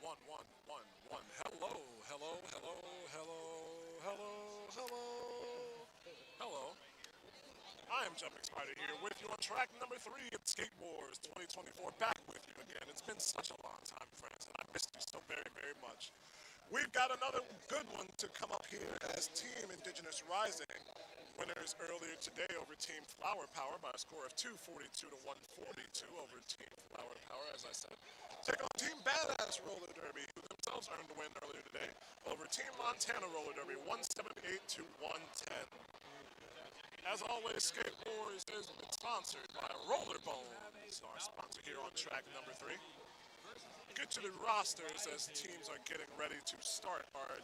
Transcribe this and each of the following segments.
One, one, one, one. Hello, hello, hello, hello, hello, hello, hello. I am Jumping Spider here with you on track number 3 at Skate Wars 2024. Back with you again. It's been such a long time, friends, and I missed you so very, very much. We've got another good one to come up here as Team Indigenous Rising. Winners earlier today over Team Flower Power by a score of 242 to 142 over Team Flower Power, as I said. Take on Team Badass Roller Derby, who themselves earned a win earlier today over Team Montana Roller Derby, 178 to 110. As always, Skate Wars has been sponsored by Roller Bones, our sponsor here on track number 3. Get to the rosters as teams are getting ready to start our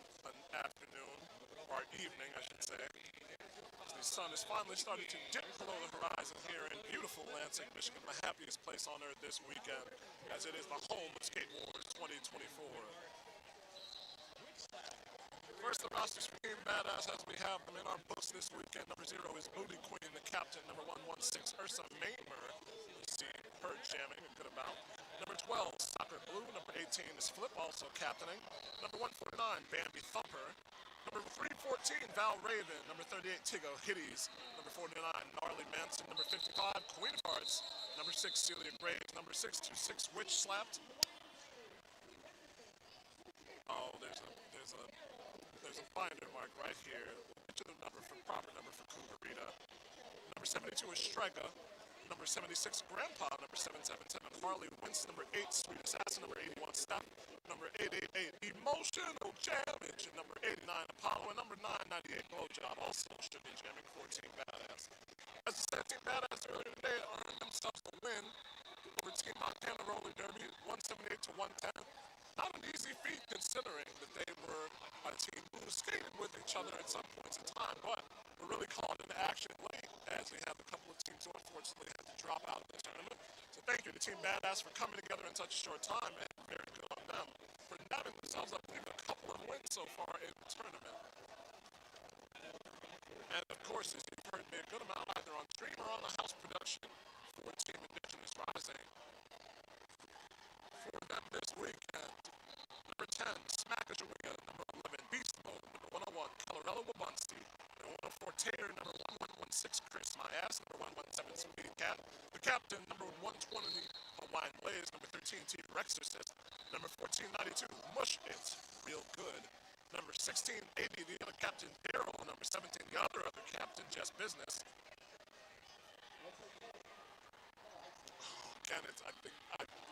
afternoon, or evening, I should say. As the sun is finally starting to dip below the horizon here in beautiful Lansing, Michigan, the happiest place on earth this weekend, as it is the home of Skate Wars 2024. First, the rosters for Team Badass as we have them in our books this weekend. Number 0 is Booty Queen, the captain. Number 116, Ursa Maimer. You see her jamming a good amount. Number 12, Soccer Blue. Number 18 is Flip, also captaining. Number 149, Bambi Thumper. Number 314, Val Raven. Number 38, Tigo Hitties. Number 49, Gnarly Manson. Number 55, Queen of Hearts. Number 6, Celia Graves. Number 626, Witch Slapped. Oh, there's a binder mark right here. We'll get to the number for proper number for Cooperita. Number 72 is Strega. Number 76, Grandpa. Number 777, Harley Winston. Number 8, Sweet Assassin. Number 81, Steph. Number 888, Emotional Damage. And number 89, Apollo. And number 998, Blowjob. Also should be jamming 14 Badass. As I said, Team Badass earlier today earned themselves a win over Team Montana Roller Derby, 178 to 110. Not an easy feat considering that they were a team who skated with each other at some points in time, but were really called into action late as we have a couple of teams who unfortunately had to drop out of the tournament. So thank you to Team Badass for coming together in such a short time, and very good on them for nabbing themselves, I believe, a couple of wins so far in the tournament. And of course, as you've heard me a good amount, either on stream or on the house production for Team Indigenous Rising. For them this weekend, number 10, Smackajawea. Number 11, Beast Mode. Number 101, Colorado Wabunski. Number 104, Tater. Number 1116, Chris My Ass. Number 117, Speedy Cat. The Captain. Number 120, Hawaiian Blaze. Number 13, T Rexorcist. Number 1492, Mush It's Real Good. Number 1680, the other Captain Daryl. Number 17, the other Captain Just Business. Again,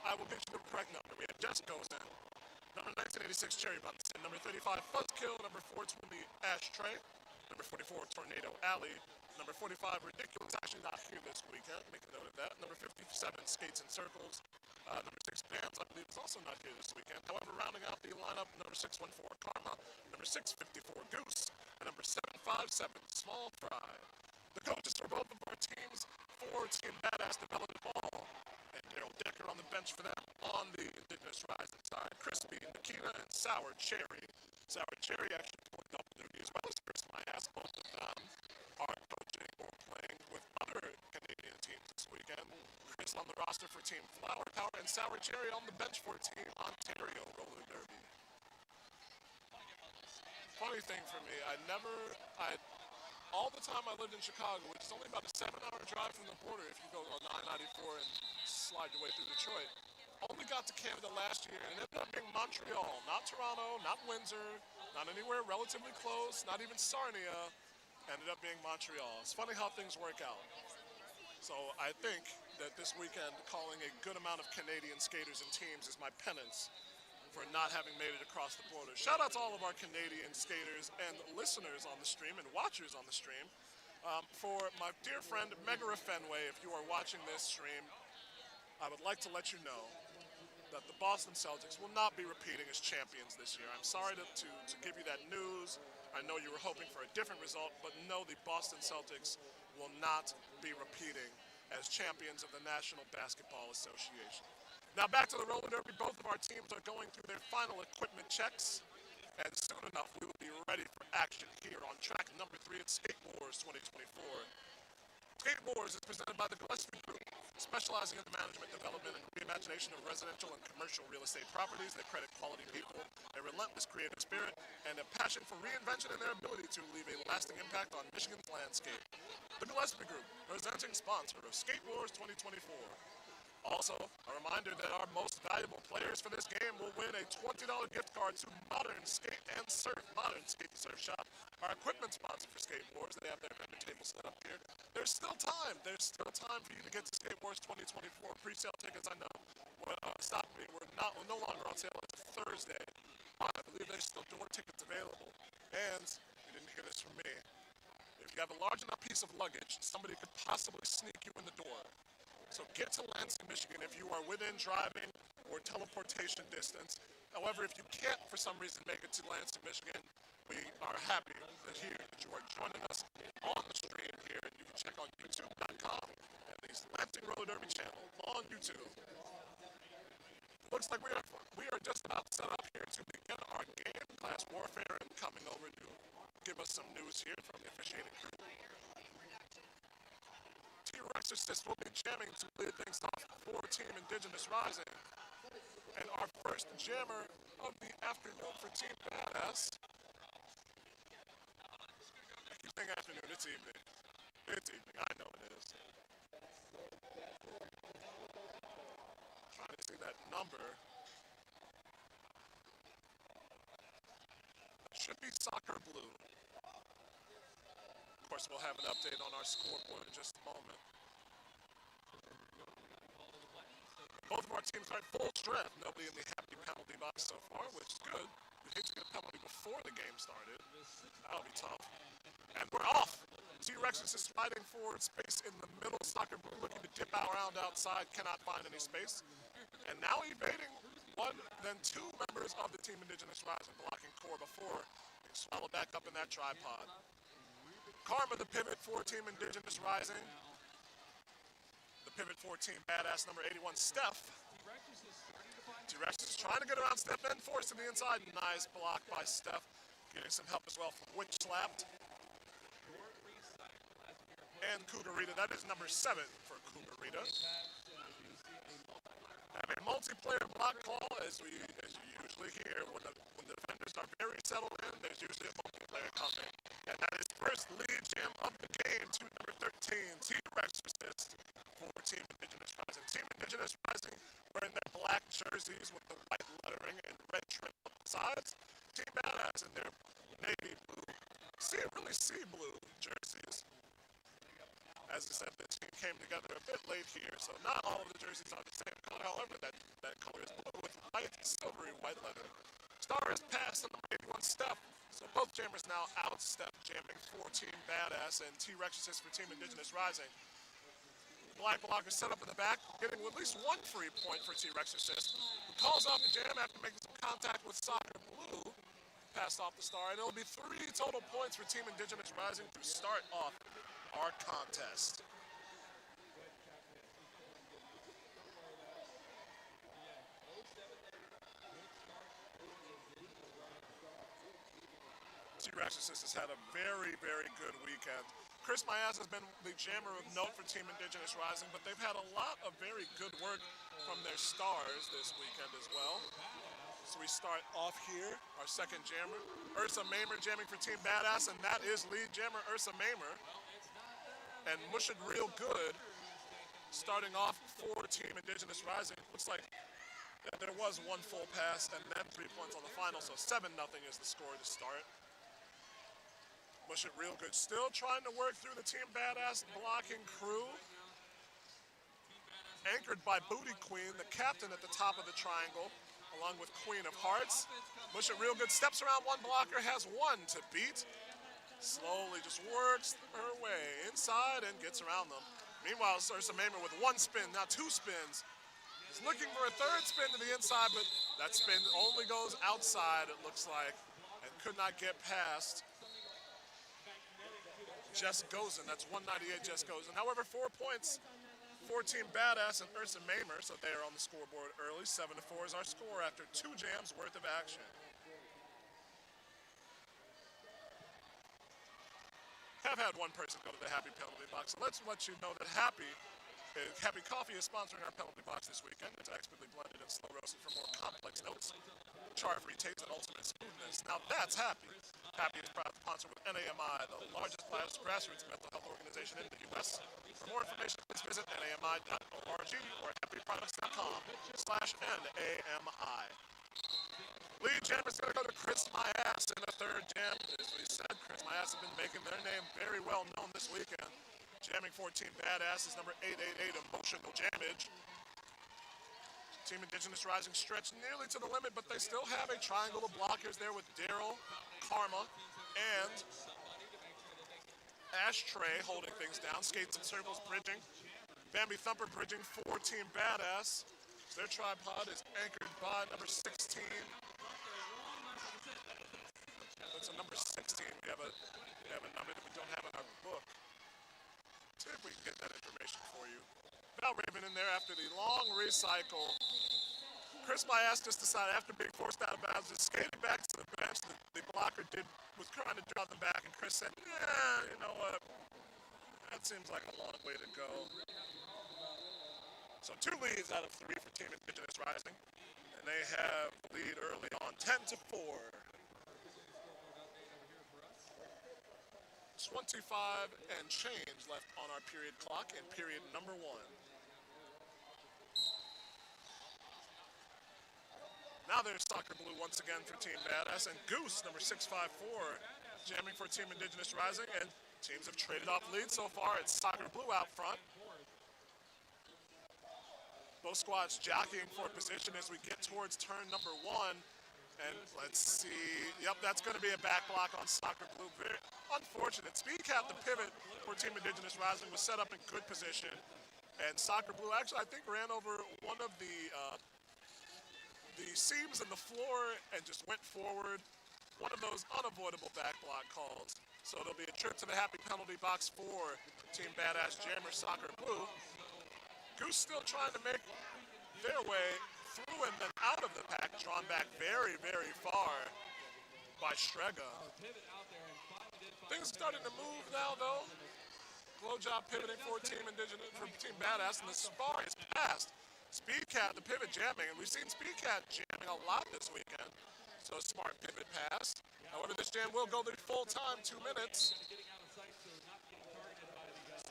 I will get you the correct number. We have Just Goes In. Number 1986, Cherry Bunsen. Number 35, Fuzzkill. Number 420, Ashtray. Number 44, Tornado Alley. Number 45, Ridiculous. Actually not here this weekend. Make a note of that. Number 57, Skates in Circles. Number 6, Bands, I believe, is also not here this weekend. However, rounding out the lineup, number 614, Karma. Number 654, Goose. And number 757, Small Fry. The coaches for both of our teams, for Team Badass developed the ball. And Daryl Decker on the bench for them. On the Indigenous Rising side, Crispy, Nikita, and Sour Cherry. Sour Cherry actually pulling double duty as well as Chris My Ass. Both of them are coaching or playing with other Canadian teams this weekend. Chris on the roster for Team Flower Power and Sour Cherry on the bench for Team Ontario Roller Derby. Funny thing for me, all the time I lived in Chicago, which is only about a 7-hour drive from the border if you go on I-94 and slide your way through Detroit. Only got to Canada last year and ended up being Montreal, not Toronto, not Windsor, not anywhere relatively close, not even Sarnia. Ended up being Montreal. It's funny how things work out. So I think that this weekend calling a good amount of Canadian skaters and teams is my penance for not having made it across the border. Shout out to all of our Canadian skaters and listeners on the stream and watchers on the stream. For my dear friend Megara Fenway, if you are watching this stream, I would like to let you know that the Boston Celtics will not be repeating as champions this year. I'm sorry to give you that news. I know you were hoping for a different result, but no, the Boston Celtics will not be repeating as champions of the National Basketball Association. Now back to the roller derby. Both of our teams are going through their final equipment checks, and soon enough we will be ready for action here on track number 3 at Skate Wars 2024. Skate Wars is presented by the Gillespie Group. Specializing in the management, development, and reimagination of residential and commercial real estate properties, they credit quality people, a relentless creative spirit, and a passion for reinvention in their ability to leave a lasting impact on Michigan's landscape. The Gillespie Group, presenting sponsor of Skate Wars 2024. Also, a reminder that our most valuable players for this game will win a $20 gift card to Modern Skate and Surf. Modern Skate and Surf Shop, our equipment sponsor for Skate Wars. They have their vendor table set up here. There's still time. There's still time for you to get to Skate Wars 2024. Pre-sale tickets, I know. Stop me. We're no longer on sale until Thursday. I believe there's still door tickets available. And you didn't hear this from me. If you have a large enough piece of luggage, somebody could possibly sneak you in the door. So get to Lansing, Michigan if you are within driving or teleportation distance. However, if you can't for some reason make it to Lansing, Michigan, we are happy that you are joining us on the stream here. And you can check on youtube.com and the Lansing Roller Derby channel on YouTube. Looks like we are just about set up here to begin our game. Class Warfare and coming over to give us some news here from the officiating crew. T-Rexorcist will be jamming to lead things off for Team Indigenous Rising. And our first jammer of the afternoon for Team Badass. I keep saying afternoon, it's evening. It's evening, I know it is. Trying to see that number. Should be Soccer Blue. Of course, we'll have an update on our scoreboard in just a moment. Both of our teams are at full strength. Nobody in the happy penalty box so far, which is good. We hate to get a penalty before the game started. That'll be tough. And we're off. T-Rex is fighting for space in the middle. Soccer Blue looking to dip around outside, cannot find any space. And now evading one, then two members of the Team Indigenous Rising, blocking core before being swallowed back up in that tripod. Karma, the pivot for Team Indigenous Rising. The pivot for Team Badass, number 81, Steph. T-Rex is trying to get around Steph and force to the inside. Nice block by Steph. Getting some help as well from Witch Slapped. And Cougarita, that is number 7 for Cougarita. Have a multiplayer block call, as you usually hear. When the defenders are very settled in, there's usually a multiplayer coming. And that is first lead jam of the game to number 13, T-Rex Resist for Team Indigenous Rising. Team Indigenous Rising wearing their black jerseys with the white lettering and red trim on the sides. Team Badass in their navy blue, really sea blue jerseys. As I said, the team came together a bit late here, so not all of the jerseys are the same color. However, that color is blue with white, silvery white letter. Star is passed on number 81, Steph. So both jammers now out. Steph jamming for Team Badass and T-Rex Assist for Team Indigenous Rising. Black blocker set up in the back, getting at least one free point for T-Rex Assist. Who calls off the jam after making some contact with Soccer Blue. Passed off the star, and it'll be 3 total points for Team Indigenous Rising to start off our contest. T-Rex Assist has had a very, very good weekend. Chris Myaz has been the jammer of note for Team Indigenous Rising, but they've had a lot of very good work from their stars this weekend as well. So we start off here, our second jammer, Ursa Mamer jamming for Team Badass, and that is lead jammer Ursa Mamer. And Mush It Real Good starting off for Team Indigenous Rising. Looks like there was one full pass and then 3 points on the final, so 7-0 is the score to start. Mush It Real Good still trying to work through the Team Badass blocking crew. Anchored by Booty Queen, the captain at the top of the triangle, along with Queen of Hearts. Mush It Real Good steps around one blocker, has one to beat. Slowly just works her way inside and gets around them. Meanwhile, Ursa Mamer with one spin, now 2 spins. Is looking for a 3rd spin to the inside, but that spin only goes outside, it looks like, and could not get past Jess Gozen. That's 198 Jess Gozen. However, 4 points for Team Badass and Ursa Mamer, so they are on the scoreboard early. 7-4 is our score after 2 jams worth of action. Have had one person go to the Happy penalty box, so let's let you know that Happy Happy Coffee is sponsoring our penalty box this weekend. It's expertly blended and slow roasted for more complex notes, char-free taste, and ultimate smoothness. Now that's Happy. Happy is proud to sponsor with NAMI, the largest grassroots mental health organization in the U.S. For more information, please visit nami.org or happyproducts.com/NAMI. Lead jam is going to go to Chris My Ass in the third jam. As we said, Chris My Ass have been making their name very well known this weekend. Jamming 14 Badass is number 888, Emotional Jammage. Team Indigenous Rising stretched nearly to the limit, but they still have a triangle of blockers there with Daryl, Karma, and Ashtray holding things down. Skates and circles bridging. Bambi Thumper bridging 14 Badass. Their tripod is anchored by number 16. That's a number 16. We have a number that we don't have in our book. See if we can get that information for you. Val Raven in there after the long recycle. Chris My Ass just decided after being forced out of bounds, just skated back to the bench. The blocker was trying to draw them back, and Chris said, "Yeah, you know what? That seems like a long way to go." So 2 leads out of 3 for Team Indigenous Rising, and they have the lead early on, 10-4. 25 and change left on our period clock in period number 1. Now there's Soccer Blue once again for Team Badass, and Goose, number 654, jamming for Team Indigenous Rising, and teams have traded off leads so far. It's Soccer Blue out front. Both squads jockeying for position as we get towards turn number 1. And let's see. Yep, that's going to be a back block on Soccer Blue. Very unfortunate. Speedcat, the pivot for Team Indigenous Rising, was set up in good position. And Soccer Blue actually, I think, ran over one of the seams in the floor and just went forward. One of those unavoidable back block calls. So there'll be a trip to the happy penalty box for Team Badass Jammer Soccer Blue. Goose still trying to make their way through and then out of the pack, drawn back very, very far by Strega. Things starting to move now, though. Glow job pivoting for Team Indigenous, for Team Badass, and the spar is passed. Speedcat, the pivot jamming, and we've seen Speedcat jamming a lot this weekend. So a smart pivot pass. However, this jam will go the full time, 2 minutes.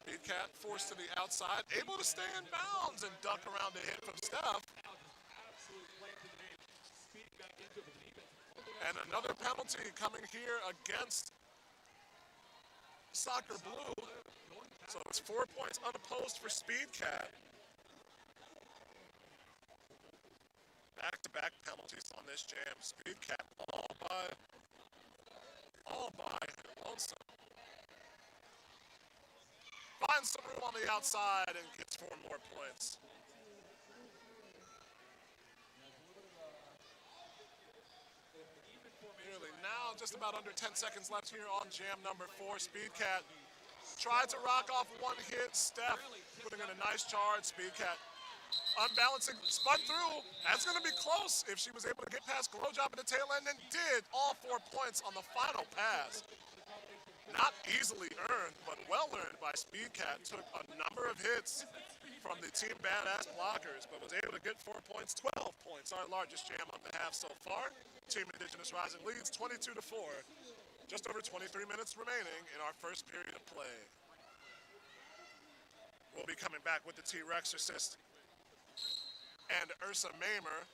Speedcat forced to the outside, able to stay in bounds and duck around the hit from Steph. And another penalty coming here against Soccer Blue. So it's 4 points unopposed for Speedcat. Back-to-back penalties on this jam. Speedcat all by Lonesome. Finds some room on the outside and gets 4 more points. Nearly now, just about under 10 seconds left here on jam number 4. Speedcat tried to rock off one hit. Steph putting in a nice charge. Speedcat unbalancing, spun through. That's going to be close if she was able to get past Glow Job at the tail end, and did. All 4 points on the final pass. Not easily earned, but well earned by Speedcat. Took a number of hits from the Team Badass blockers, but was able to get 4 points, 12 points. Our largest jam of the half so far. Team Indigenous Rising leads 22-4. Just over 23 minutes remaining in our first period of play. We'll be coming back with the T-Rex assist and Ursa Mamer.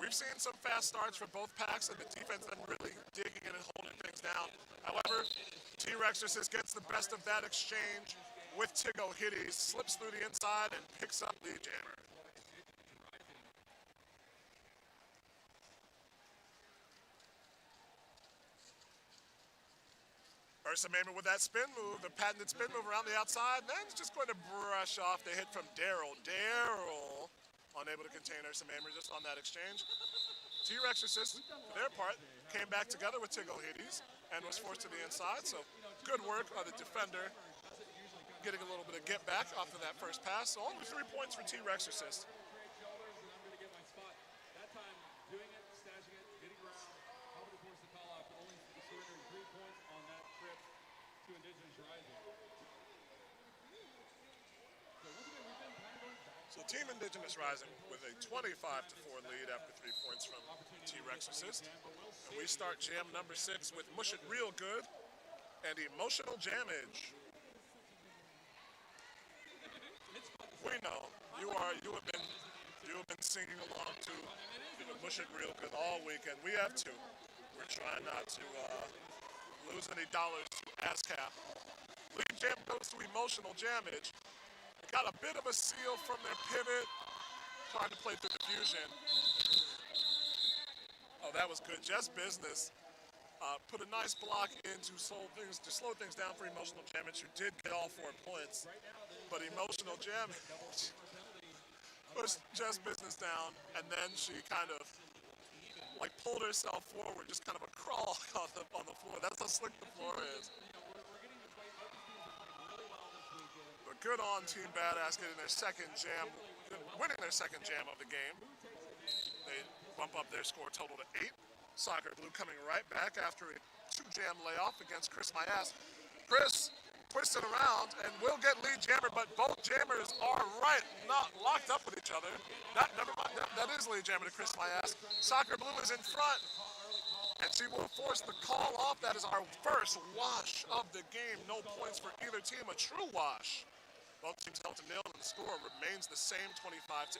We've seen some fast starts for both packs, and the defense then really digging in and holding things down. However, T-Rex assist gets the best of that exchange with Tigo Hitties, slips through the inside and picks up the jammer. Ursa Mamer with that spin move, the patented spin move around the outside, and then it's just going to brush off the hit from Daryl. Daryl unable to contain Ursa Mamer just on that exchange. T-Rex assist, for their part, came back together with Tigo Hitties and was forced to the inside, so good work by the defender, getting a little bit of get back off of that first pass. So only 3 points for T-Rex assist. Indigenous Rising. So Team Indigenous rising with a 25-4 lead after 3 points from T-Rex Assist. And we start jam number 6 with Mush It Real Good and Emotional Jamage. We know you have been singing along to Mush It Real Good all weekend. We have too. We're trying not to lose any dollars to ASCAP. Lead jam goes to Emotional Jamage. Got a bit of a seal from their pivot, trying to play through the fusion. Oh, that was good. Just business. Put a nice block in to slow things down for Emotional Jamage, who did get all 4 points. But Emotional Jamage pushed Just Business down, and then she kind of like pulled herself forward, just kind of a crawl on the floor. That's how slick the floor is. But good on Team Badass getting their second jam, winning their second jam of the game. They bump up their score total to 8. Soccer Blue coming right back after a 2-jam layoff against Chris Mayas. Chris twisted around and will get lead jammer, but both jammers are not locked up with each other. Never mind, that is lead jammer to Chris Mayas. Soccer Blue is in front, and she will force the call off. That is our first wash of the game. No points for either team, a true wash. Both teams held to nil, and the score remains the same, 25-8.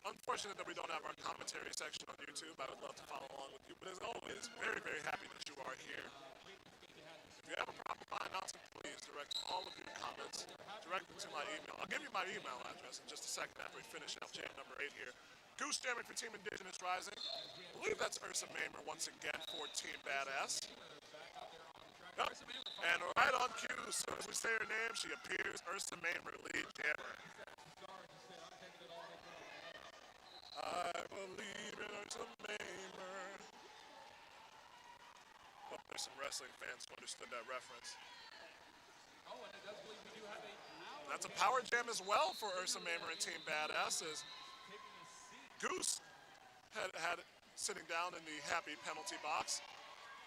Unfortunate that we don't have our commentary section on YouTube. I would love to follow along with you, but as always, very, very happy that you are here. If you have a problem with my announcement, please direct all of your comments directly to my email. I'll give you my email address in just a second after we finish up jam number 8 here. Goose jamming for Team Indigenous Rising. I believe that's Ursa Mamer once again for Team Badass. Yep. And right on cue, as soon as we say her name, she appears. Ursa Mamer, lead jammer. I believe in Ursa Mamer. Hope there's some wrestling fans who understood that reference. That's a power jam as well for Ursa Mamer and Team Badass, as Goose had sitting down in the happy penalty box.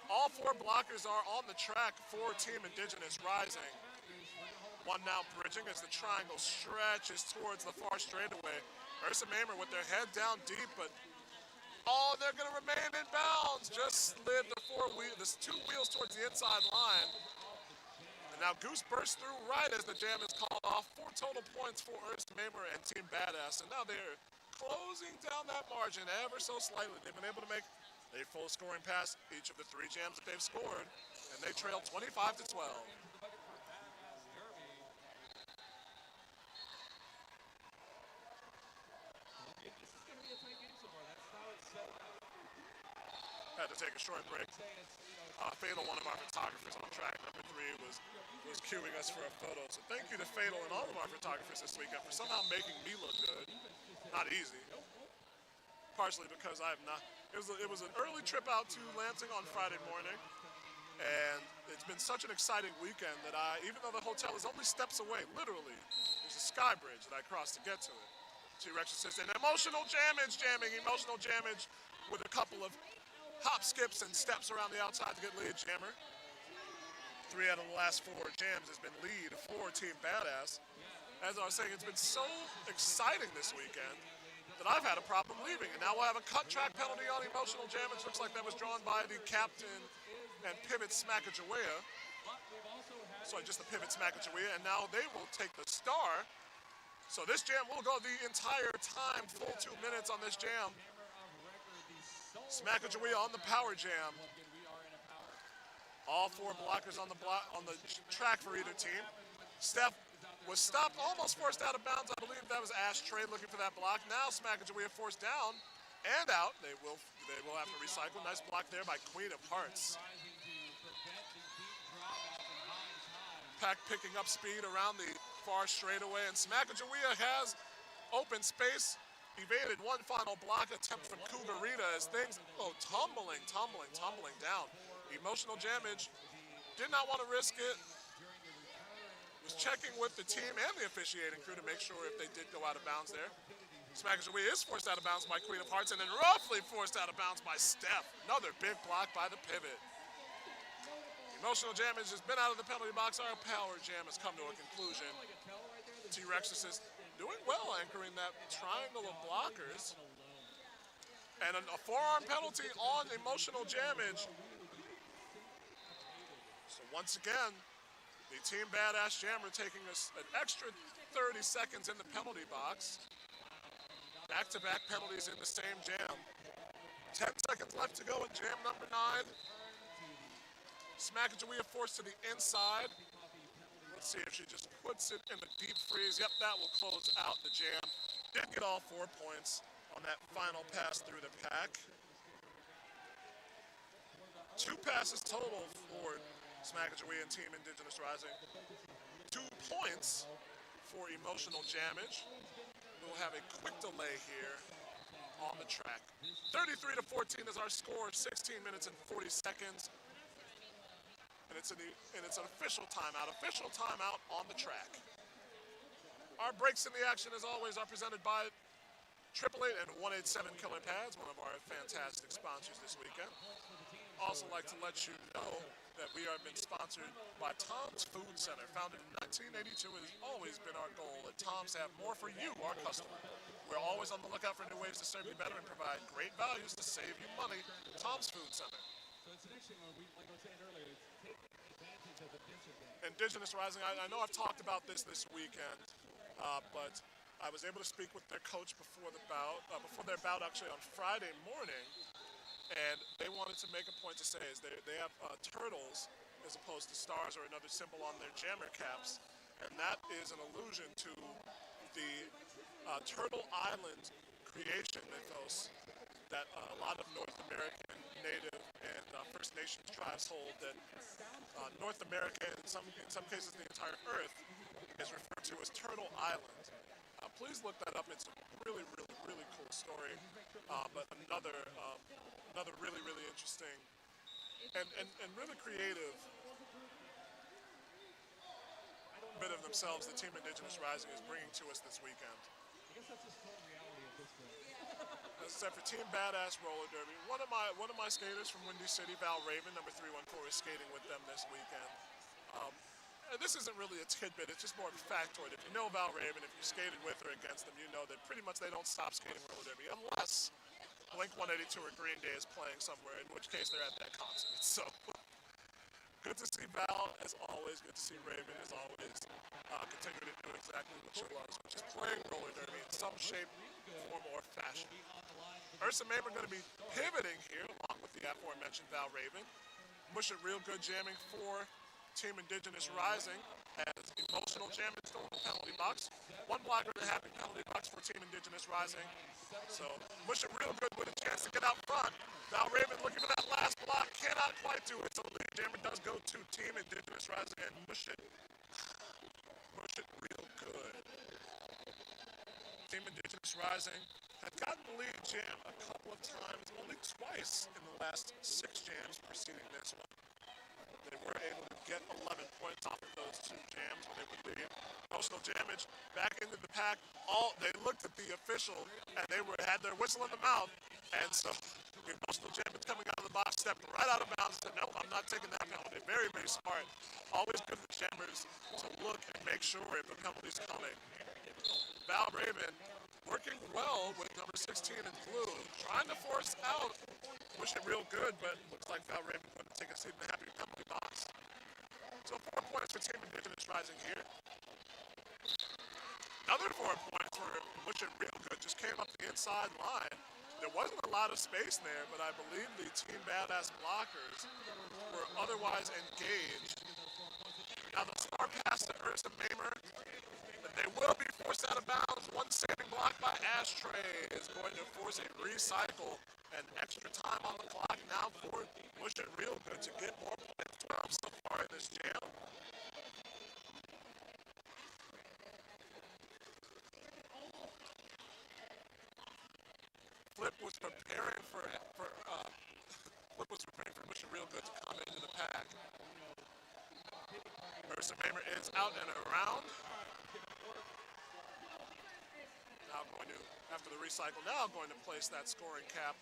All 4 blockers are on the track for Team Indigenous Rising. One now bridging as the triangle stretches towards the far straightaway. Ursa Mamer with their head down deep, but they're going to remain in bounds. Just slid the 2 wheels towards the inside line. And now Goose bursts through right as the jam is called off. 4 total points for Ursa Mamer and Team Badass. And now they're closing down that margin ever so slightly. They've been able to make a full scoring pass each of the 3 jams that they've scored. And they trail 25-12. Had to take a short break. Fatal, one of our photographers on track number 3, was cueing us for a photo. So thank you to Fatal and all of our photographers this weekend for somehow making me look good. Not easy. Partially because I have not. It was an early trip out to Lansing on Friday morning, and it's been such an exciting weekend that even though the hotel is only steps away, literally, there's a sky bridge that I crossed to get to it. T-Rex assistant, Emotional Jamage jamming, Emotional Jamage with a couple of hop, skips, and steps around the outside to get lead jammer. 3 out of the last 4 jams has been lead for Team Badass. As I was saying, it's been so exciting this weekend that I've had a problem leaving. And now we'll have a cut track penalty on Emotional Jamage. Looks like that was drawn by the captain and pivot Smackajawea. So just the pivot Smackajawea, and now they will take the star. So this jam will go the entire time, full 2 minutes on this jam. Smackajawea on the power jam. All 4 blockers on the track for either team. Steph was stopped, almost forced out of bounds. I believe that was Ashtray looking for that block. Now Smackajawea forced down and out. They will have to recycle. Nice block there by Queen of Hearts. Pack picking up speed around the far straightaway, and Smackajawea has open space. Evaded one final block attempt from Cougarita as things tumbling down. Emotional Jamage did not want to risk it. Was checking with the team and the officiating crew to make sure if they did go out of bounds there. Smackers Away is forced out of bounds by Queen of Hearts and then roughly forced out of bounds by Steph. Another big block by the pivot. Emotional Damage has been out of the penalty box. Our power jam has come to a conclusion. T-Rexus is doing well anchoring that triangle of blockers. And a forearm penalty on Emotional Damage. So once again, the Team Badass Jammer taking us an extra 30 seconds in the penalty box. Back-to-back penalties in the same jam. 10 seconds left to go in jam number 9. Smackajawea forced to the inside. Let's see if she just puts it in the deep freeze. Yep, that will close out the jam. Did get all 4 points on that final pass through the pack. 2 passes total for Smackajawea and Team Indigenous Rising. 2 points for Emotional Damage. We'll have a quick delay here on the track. 33-14 is our score, 16 minutes and 40 seconds. And it's an official timeout on the track. Our breaks in the action, as always, are presented by 888 and 187 Killer Pads, one of our fantastic sponsors this weekend. Also like to let you know that we have been sponsored by Tom's Food Center. Founded in 1982, it has always been our goal that Tom's have more for you, our customer. We're always on the lookout for new ways to serve you better and provide great values to save you money. Tom's Food Center. So it's an issue where we, like I was saying earlier, it's taking advantage of the disadvantage. Indigenous Rising, I know I've talked about this weekend, but I was able to speak with their coach before their bout actually on Friday morning. And they wanted to make a point to say is they have turtles as opposed to stars or another symbol on their jammer caps. And that is an allusion to the Turtle Island creation mythos that a lot of North American Native and First Nations tribes hold, that North America, in some cases the entire Earth, is referred to as Turtle Island. Please look that up. It's a really, really, really cool story, but another really, really interesting and really creative bit of themselves that Team Indigenous Rising is bringing to us this weekend. I guess that's just total reality at this point. As I said, for Team Badass Roller Derby, one of my skaters from Windy City, Val Raven, number 314, is skating with them this weekend. And this isn't really a tidbit, it's just more of a factoid. If you know Val Raven, if you skated with or against them, you know that pretty much they don't stop skating roller derby unless Blink-182 or Green Day is playing somewhere, in which case they're at that concert. So, good to see Val, as always. Good to see Raven, as always. Continue to do exactly what she loves, which is playing roller derby in some shape, form, or fashion. Ursa Mame are going to be pivoting here, along with the aforementioned Val Raven. Mush it real good jamming for Team Indigenous Rising as Emotional Damage still in the penalty box. 1 blocker and a happy penalty box for Team Indigenous Rising. So, mush it real good with a chance to get out front. Val Raven looking for that last block, cannot quite do it. So, the lead jammer does go to Team Indigenous Rising and mush it real good. Team Indigenous Rising had gotten the lead jam a couple of times, only twice in the last 6 jams preceding this one. They were able to get 11 points off of those 2 jams when they would lead. Emotional Damage back into the pack. They looked at the official and they had their whistle in the mouth. And so Emotional Damage coming out of the box, stepped right out of bounds, said, "No, I'm not taking that penalty." Very, very smart. Always good for jammers to look and make sure if a penalty's coming. Val Raven working well with number 16 in blue, trying to force out. Wish it real good, but looks like Val Raven going to take a seat in the happy penalty box. So 4 points for Team Indigenous Rising here. Another 4 points for Wish it real good, just came up the inside line. There wasn't a lot of space there, but I believe the Team Badass blockers were otherwise engaged. Now the star pass to Ursa Mamer. They will be forced out of bounds. 1 saving block by Ashtray is going to force a recycle and extra time on the clock now for Wish it real good to get more points. 12 so far in this jam. Flip was preparing for Wish it real good to come into the pack. Ursa Mamer is out and around. Now going to After the recycle now, going to place that scoring cap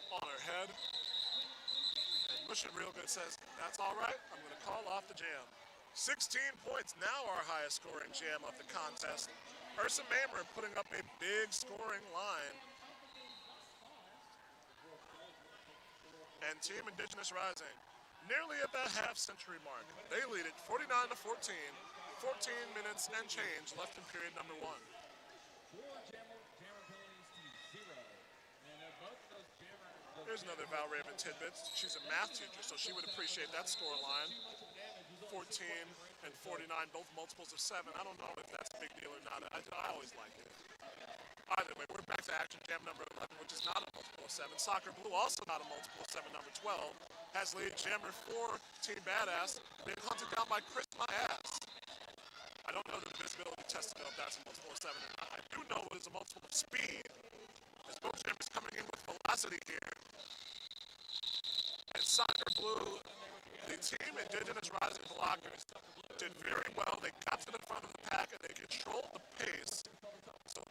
on her head. And Mush It Real Good says, that's all right, I'm going to call off the jam. 16 points, now our highest scoring jam of the contest. Ursa Mamer putting up a big scoring line. And Team Indigenous Rising, nearly at that half-century mark. They lead it 49-14, 14 minutes and change left in period number 1. 4 jammer abilities to 0. And both of those jammer... Here's another Val Raven tidbit. She's a math teacher, so she would appreciate that score line. 14 and 49, both multiples of 7. I don't know if that's a big deal or not. I always like it. Either way, we're back to action jam number 11, which is not a multiple of 7. Soccer Blue, also not a multiple of 7, number 12, has lead jammer for Team Badass, being hunted down by Chris My Ass. I don't know the visibility test to know if that's a multiple of 7 or not. I do know it is a multiple of speed, as both jammers coming in with velocity here. And Soccer Blue, the Team Indigenous Rising blockers, did very well. They got to the front of the pack and they controlled the pace. So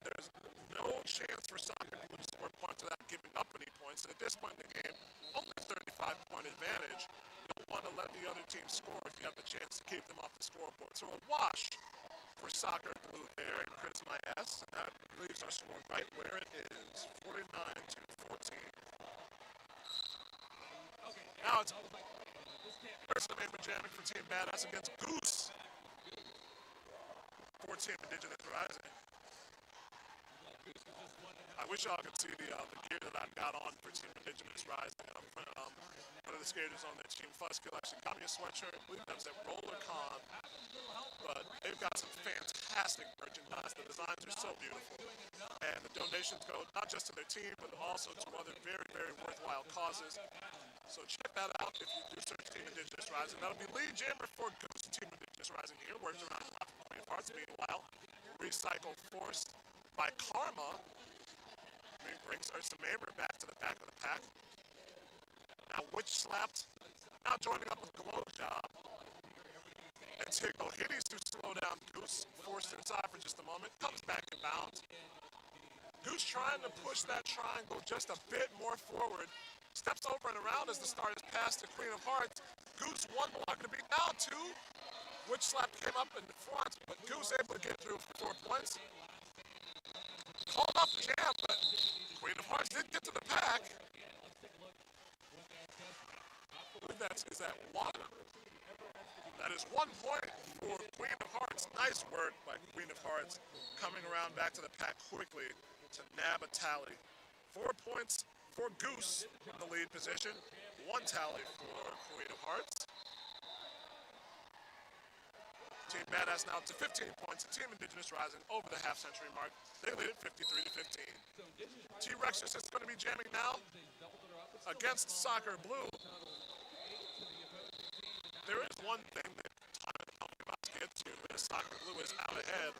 there's no chance for Soccer Blue to score points without giving up any points. And at this point in the game, only a 35-point advantage. You don't want to let the other team score if you have the chance to keep them off the scoreboard. So a wash for Soccer Blue there and Chris My Ass. And that leaves our score right where it is, 49-14. Now it's Ursa Mamer jamming for Team Badass against Goose for Team Indigenous Rising. I wish y'all could see the gear that I've got on for Team Indigenous Rising. One of the skaters on their team, Fuskill, actually got me a sweatshirt. I believe that was at RollerCon. But they've got some fantastic merchandise. The designs are so beautiful. And the donations go not just to their team, but also to other very, very worthwhile causes. So check that out if you do search Team Indigenous Rising. That'll be lead jammer for Goose. Team Indigenous Rising here. Works around the parts. Meanwhile, recycle forced by Karma. Brings Ursa Mamer back to the back of the pack. Now Witch slapped. Now joining up with Glow Job. And Tiggle Hitties to slow down Goose. Forced inside for just a moment. Comes back in bounds. Goose trying to push that triangle just a bit more forward. Steps over and around as the start is passed to Queen of Hearts. Goose one block to beat now 2. Witch slap came up in the front, but Goose able to get through for 4 points. Called off the jam, but Queen of Hearts did get to the pack. Is that 1? That is 1 point for Queen of Hearts. Nice work by Queen of Hearts, coming around back to the pack quickly to nab a tally. 4 points for Goose in the lead position. 1 tally for Queen of Hearts. Team Badass now up to 15 points. Team Indigenous Rising over the half-century mark. They lead it 53-15. T-Rexus is going to be jamming now against Soccer Blue. There is one thing that I'm about to get to as Soccer Blue is out ahead.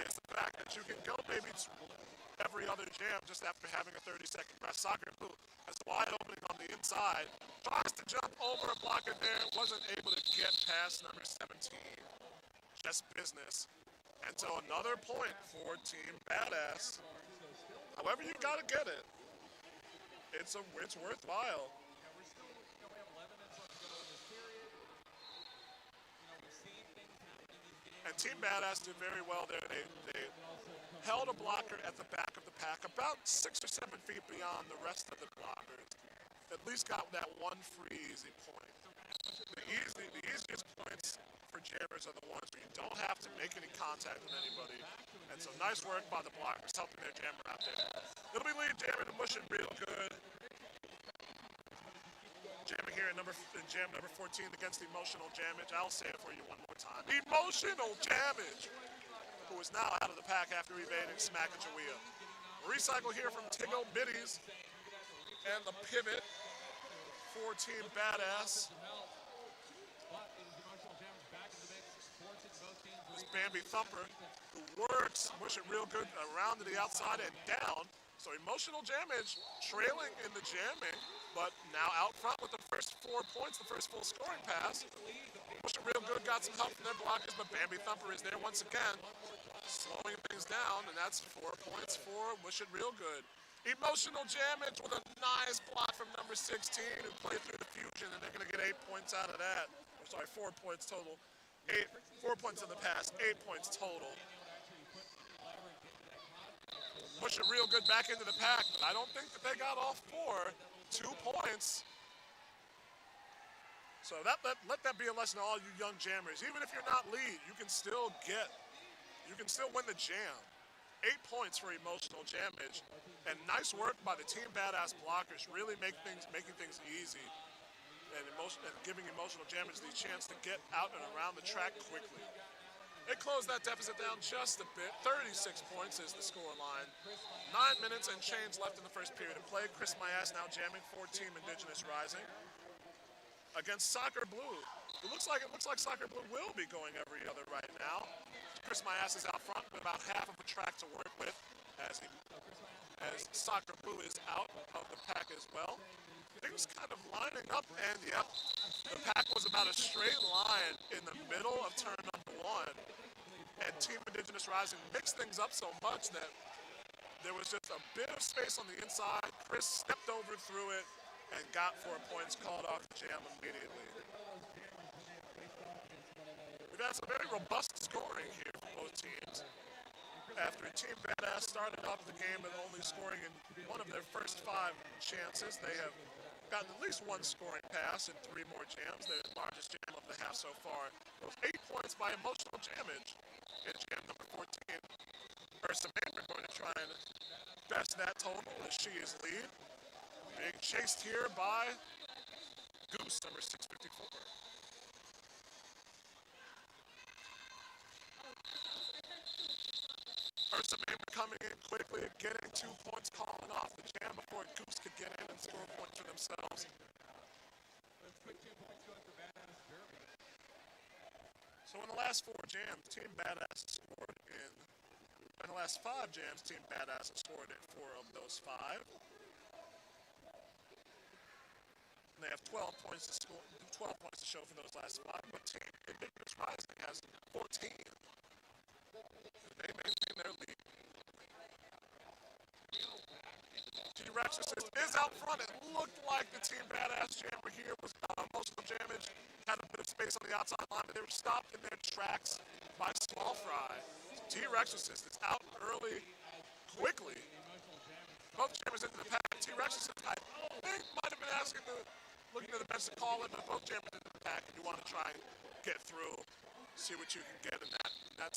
It's the fact that you can go maybe every other jam just after having a 30-second rest. Soccer Blue has wide opening on the inside. Tries to jump over a blocker there. Wasn't able to get past number 17. Just business. And so another point for Team Badass. However you gotta get it. It's worthwhile. And Team Badass did very well there. They held a blocker at the back of the pack, about 6 or 7 feet beyond the rest of the blockers. At least got that 1 free easy point. The easiest points for jammers are the ones where you don't have to make any contact with anybody. And so nice work by the blockers helping their jammer out there. It'll be lead jammer to Mush It Real Good. Jamming here in jam number 14 against Emotional Jammage. I'll say it for you one more time. Emotional Jammage, who is now out of the pack after evading Smackachawea. Recycle here from Tiggle Biddies. And the pivot for Team Badass. This Bambi Thumper, who works Mush It Real Good around to the outside and down. So Emotional Jammage trailing in the jamming. but now out front with the first 4 points, the first full scoring pass. Wish It Real Good got some help from their blockers, but Bambi Thumper is there once again, slowing things down, and that's 4 points for Wish It Real Good. Emotional Jamage with a nice block from number 16 who played through the fusion, and they're going to get 8 points out of that. Or sorry, 4 points total. 4 points in the pass, 8 points total. Wish It Real Good back into the pack, but I don't think that they got all 4. 2 points. So let that be a lesson to all you young jammers. Even if you're not lead, you can still win the jam. 8 points for Emotional Jamage, and nice work by the Team Badass blockers, really making things easy, and giving Emotional Jamage the chance to get out and around the track quickly. They closed that deficit down just a bit. 36 points is the score line. 9 minutes and change left in the first period of play. Chris Mayas now jamming for Team Indigenous Rising against Soccer Blue. It looks like Soccer Blue will be going every other right now. Chris Mayas is out front with about half of a track to work with as Soccer Blue is out of the pack as well. Things kind of lining up, and yep, the pack was about a straight line in the middle of turn number 1. And Team Indigenous Rising mixed things up so much that there was just a bit of space on the inside. Chris stepped over through it and got 4 points, called off the jam immediately. We've had some very robust scoring here for both teams. After Team Badass started off the game with only scoring in one of their first 5 chances, they have gotten at least 1 scoring pass in 3 more jams, their largest jam of the half so far. Those 8 points by Emotional Jamage in jam number 14. Ursa Maynard going to try and best that total as she is lead. Being chased here by Goose, number 654. Ursa Maynard coming in quickly, getting 2 points, calling off the jam before Goose could get in and score points for themselves. So in the last 4 jams, Team Badass scored in the last 5 jams, Team Badass has scored in 4 of those 5. And they have 12 points to score, 12 points to show for those last 5, but Team Indigenous Rising has 14. They maintain their lead. T-Rexorcist is out front. It looked like the Team Badass jammer here was Emotional Jamage. Had a bit of space on the outside line, but they were stopped in their tracks by Small Fry. T-Rexorcist is out early, quickly. Both jammers into the pack. T-Rexorcist, I think, might have been looking to the bench to call it, but both jammers into the pack, and you want to try and get through, see what you can get in that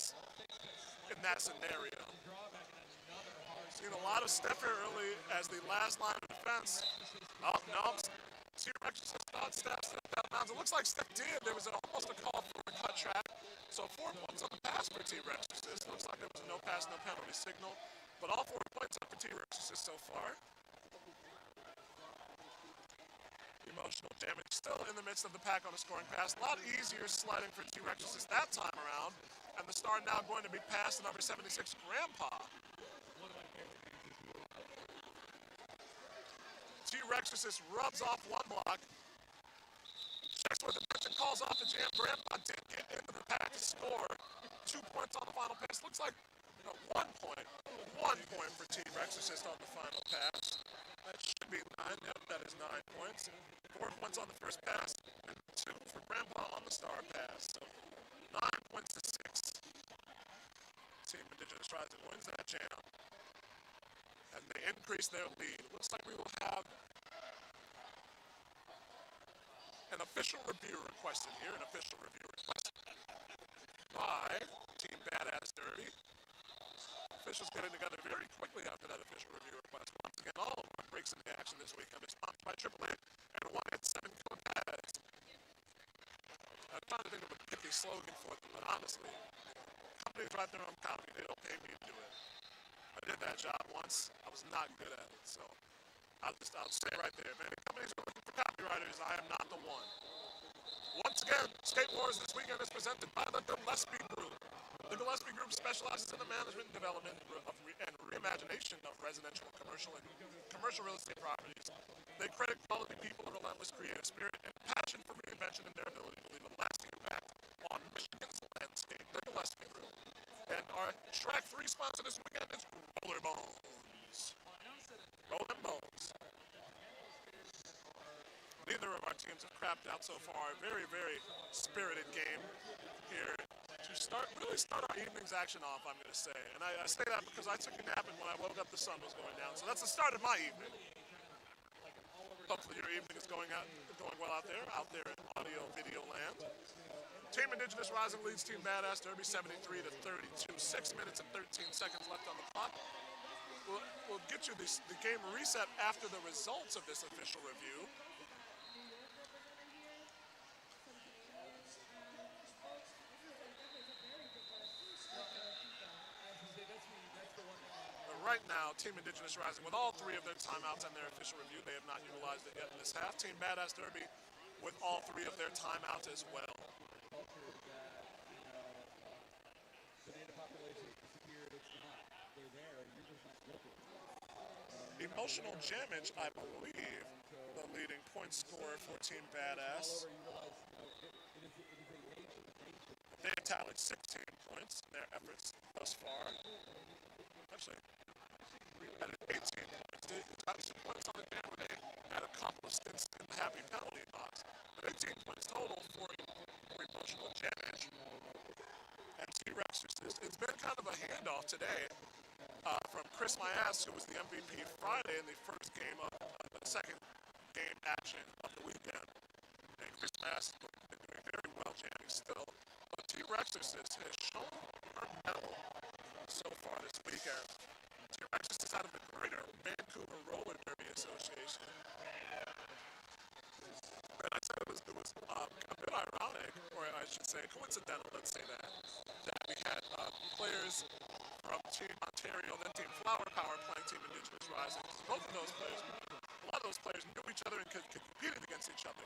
scenario. Seen a lot of step here early as the last line of defense. Oh, no. T-Rexorcist thought Steph stepped out of bounds. It looks like Steph did. There was almost a call for a cut track. So 4 points on the pass for T-Rexorcist. Looks like there was a no pass, no penalty signal. But all 4 points up for T-Rexorcist so far. Emotional Jamage still in the midst of the pack on a scoring pass. A lot easier sliding for T-Rexorcist that time around. And the star now going to be passed to number 76, Grandpa. T-Rexorcist rubs off 1 block. Checks with the bench and calls off the jam. Grandpa did get into the pack to score. 2 points on the final pass. Looks like 1 point. 1 point for T-Rexorcist on the final pass. That should be 9. Yep, that is 9 points. 4 points on the first pass, and 2 for Grandpa on the star pass. So 9 points to 6. Team Indigenous Rising wins that jam. And they increase their lead. Looks like we will have an official review requested here. An official review requested by Team Badass Derby. Officials getting together very quickly after that official review request. Once again, all of our breaks in the action this weekend is sponsored by AAA and 187 code pads. I'm trying to think of a pithy slogan for them, but honestly, companies write their own copy. They don't pay me to do it. I did that job once. I was not good at it, so I'll say right there, man. If companies are looking for copywriters, I am not the one. Once again, Skate Wars this weekend is presented by the Gillespie Group. The Gillespie Group specializes in the management and development and reimagination of residential, commercial, and commercial real estate properties They credit quality people, a relentless creative spirit, and passion for reinvention and their ability to leave a lasting impact on Michigan's landscape. They're the Leslie Group. And our track 3 sponsor this weekend is Roller Bones. Rolling Bones. Neither of our teams have crapped out so far. Very, very spirited game here to really start our evening's action off, I'm going to say. And I say that because I took a nap and when I woke up the sun was going down. So that's the start of my evening. Hopefully your evening is going well out there in audio video land. Team Indigenous Rising leads Team Badass Derby 73 to 32. 6 minutes and 13 seconds left on the clock. We'll get you the game reset after the results of this official review. Right now, Team Indigenous Rising, with all 3 of their timeouts and their official review, they have not utilized it yet in this half. Team Badass Derby with all 3 of their timeouts as well. Emotional Jammage, I believe, the leading point scorer for Team Badass. They have tallied 16 points in their efforts thus far. Actually, at 18 points. They got some points on the game where they had a couple of stints in the happy penalty box. But 18 points total for Emotional Damage. And T-Rex, it's been kind of a handoff today from Chris Myas, who was the MVP Friday in the first game of the second game action of the weekend. And Chris Myas has been doing very well jamming still. But T-Rex has shown her mettle so far this weekend. T-Rex is out of the Greater Vancouver Roller Derby Association. And I said it was a bit ironic, or I should say coincidental, let's say that we had players from Team Ontario and then Team Flower Power playing Team Indigenous Rising. Both of those players, a lot of those players knew each other and competed against each other.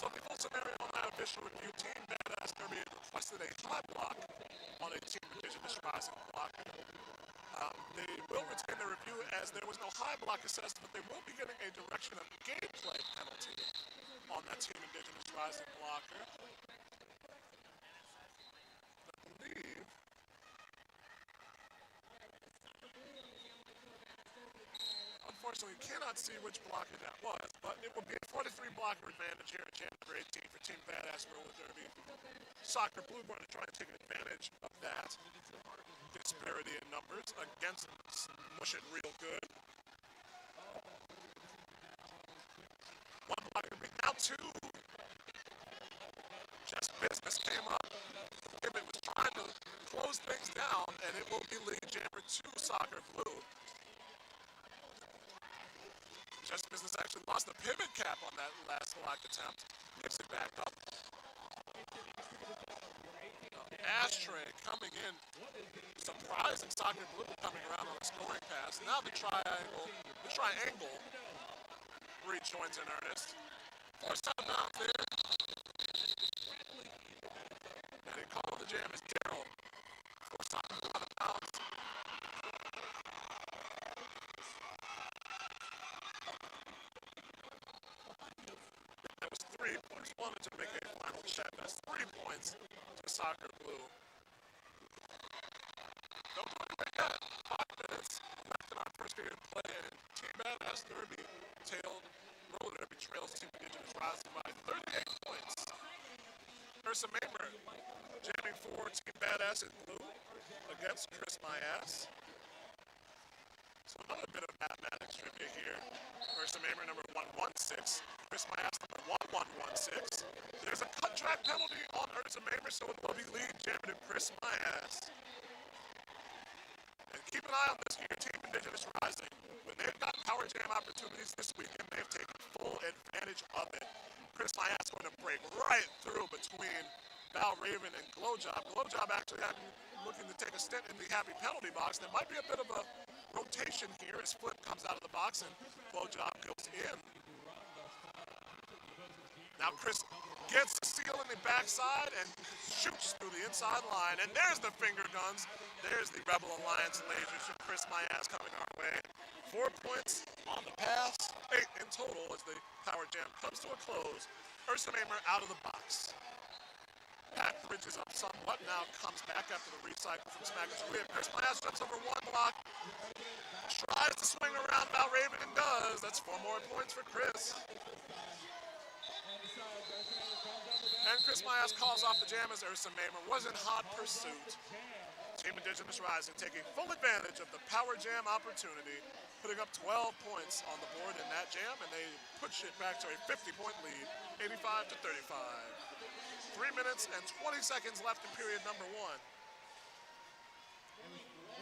So the full scenario on that official review, Team Badass Derby requested a high block on a Team Indigenous Rising block. They will retain the review as there was no high block assessed, but they will be getting a direction of gameplay penalty on that Team Indigenous Rising blocker. I believe unfortunately, we cannot see which blocker that was, but it will be a 43 blocker advantage here in Jam number 18 for Team Badass Roller Derby. Soccer Blue going to try and take advantage of that disparity in numbers against Mush It Real Good. One blocker will be now 2. Just Business came up. It was trying to close things down, and it will be lead jammer 2 Soccer Blue. Just Business actually lost the pivot cap on that last block attempt. Gives it back up. Ashtray coming in. Surprising Soccer Blue coming around on a scoring pass. Now the triangle rejoins in earnest. Forced out of bounds there. And they call the jam as Darryl. Forced out of bounds. That was 3 points. Wanted to make a final check. That's 3 points to Soccer Blue. Don't go anywhere yet. 5 minutes left in our first period of play, and Team Badass Derby Roller Derby trails Team Indigenous Rising by 38 points. Ursa Mamer jamming for Team Badass in blue against Chris Myas. So another bit of mathematics trivia here. Ursa Mamer number 116, Chris Myas number 1116. There's a cut track penalty on Ursa Mamer, so it will be lead jammer to Chris Myas. And Keep an eye on this here, Team Indigenous Rising. When they've got power jam opportunities this weekend, they've taken full advantage of it. Chris Maya's going to break right through between Val Raven and Glowjob. Glowjob actually looking to take a stint in the happy penalty box. There might be a bit of a rotation here as Flip comes out of the box and Glowjob goes in. Now Chris gets the steal in the backside and shoots through the inside line. And there's the finger guns. There's the Rebel Alliance lasers from Chris Mayaz coming our way. 4 points on the pass, 8 in total as the power jam comes to a close. Ursa Mamer out of the box. Pat bridges up somewhat, now comes back after the recycle from Smackers. Chris Mayaz jumps over one block, tries to swing around Val Raven and does. That's 4 more points for Chris. And Chris Mayaz calls off the jam as Ursa Mamer was in hot pursuit. Team Indigenous Rising taking full advantage of the power jam opportunity, putting up 12 points on the board in that jam, and they push it back to a 50-point lead, 85 to 35. 3 minutes and 20 seconds left in period number 1. It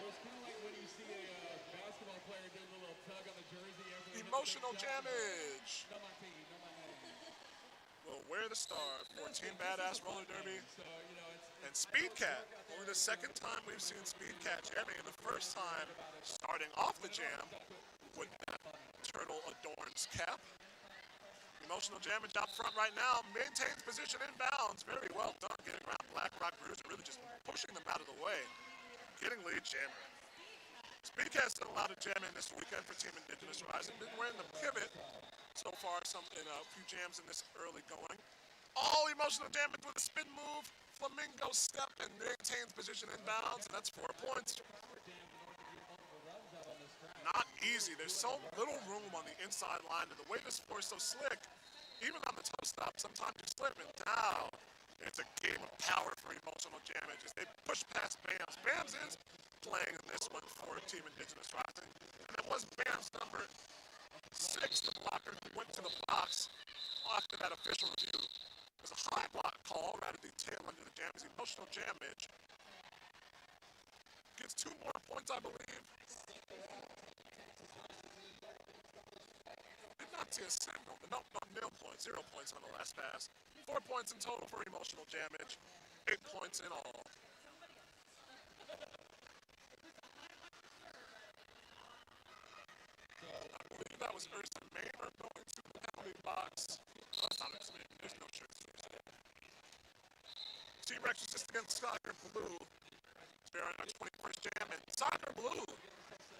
was kind of like when you see a basketball player do a little tug on the jersey after they Emotional hit the shot. jammage. No, my team, no, my name. Will wear the star for Team Badass Roller Derby. So, you know, And Speed Cat, only the second time we've seen Speed Cat jamming, and the first time starting off the jam with that turtle adorns cap. Emotional jammage out front right now, maintains position in bounds. Very well done getting around Black Rock Bruiser, really just pushing them out of the way. Getting lead jammer. Speed Cat's done a lot of jamming this weekend for Team Indigenous Rising. Been wearing the pivot so far, in a few jams in this early going. All emotional damage with a spin move, flamingo step, and maintains position in bounds, and that's 4 points. Not easy. There's so little room on the inside line, and the way this floor is so slick, even on the toe stop, sometimes you slip, and now it's a game of power for emotional damage as they push past Bams. Bams is playing in this one for Team Indigenous Rising, and it was Bams number 6, the blocker, who went to the box after that official review. There's a high block call right at the tail end of the jam. His emotional jammage gets 2 more points, I believe. Did not see a signal. No, 0 points. 0 points on the last pass. 4 points in total for emotional damage. 8 points in all. I believe that was Ursa Mamer going to the penalty box. No, that's not Ursa Mamer. There's no tricks. Team Rex is just against Soccer Blue. Sparing our 21st jam, and Soccer Blue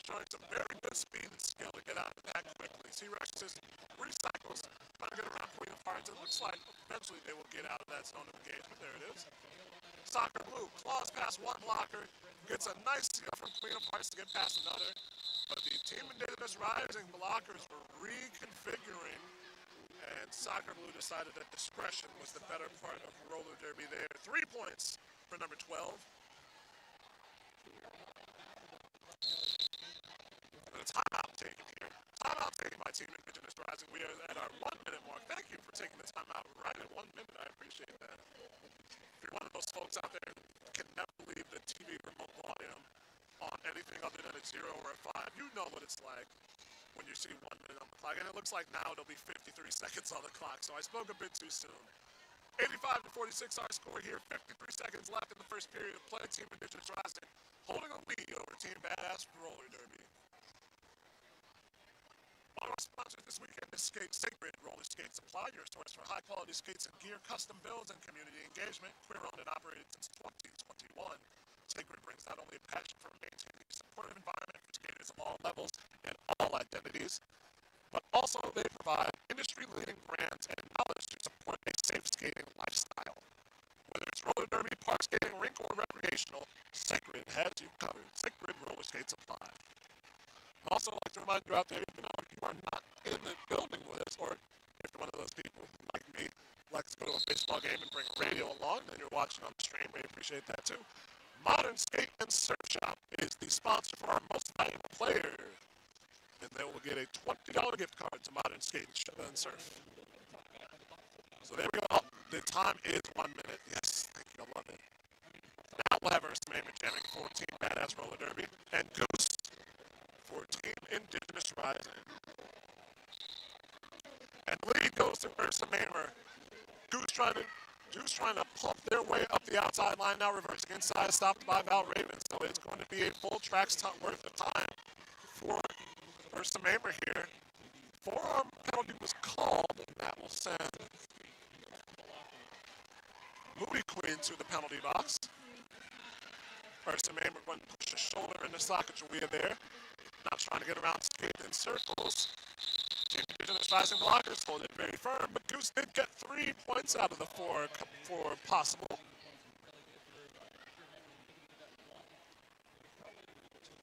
showing some very good speed and skill to get out of that quickly. T-Rex just recycles, trying to get around Queen of Hearts. It looks like eventually they will get out of that zone of engagement. There it is. Soccer Blue claws past one blocker, gets a nice steal from Queen of Hearts to get past another. But the Team Indigenous Rising blockers were reconfiguring, and Soccer Blue decided that discretion was the better part of roller derby there. 3 points for number 12. And a timeout taken here. Timeout taken by Team Indigenous Rising. We are at our 1 minute mark. Thank you for taking the timeout right at 1 minute. I appreciate that. If you're one of those folks out there who can never leave the TV remote volume on anything other than a 0 or a 5, you know what it's like when you see 1 minute on the clock. And it looks like now it'll be 53 seconds on the clock, so I spoke a bit too soon. 85 to 46 our score here. 53 seconds left in the first period of play. Team Indigenous Rising holding a lead over Team Badass Roller Derby. One of our sponsors this weekend is Sacred Roller Skate Supply, your source for high-quality skates and gear, custom builds, and community engagement. Queer-owned and operated since 2021. Sacred brings not only a passion for maintaining a supportive environment for skaters of all levels and all identities, but also they provide industry-leading brands and knowledge to support a safe skating lifestyle. Whether it's roller derby, park skating, rink, or recreational, Sacred has you covered. Sacred Roller Skate Supply. I'd also like to remind you out there, you are not in the building with us, or if you're one of those people like me, likes to go to a baseball game and bring a radio along, and you're watching on the stream, we appreciate that too. Modern Skate and Surf Shop is the sponsor for our most valuable player, and they will get a $20 gift card to Modern Skate and Surf. So there we go. Oh, the time is 1 minute. Yes, thank you. I love it. Now we'll have Ursa Mamer jamming for Team Badass Roller Derby, and Goose for Team Indigenous Rising. And lead goes to Ursa Mamer. Goose trying to pump their way up the outside line now, reversing inside, stopped by Val Raven. So it's going to be a full track's worth of time for Ursa Mamer here. Forearm penalty was called, and that will send Moody Queen to the penalty box. Ursa Mamer going to push his shoulder into Sacagawea there. Not trying to get around skate in circles. Team Indigenous Rising blockers hold it very firm, but Goose did get 3 points out of the four possible.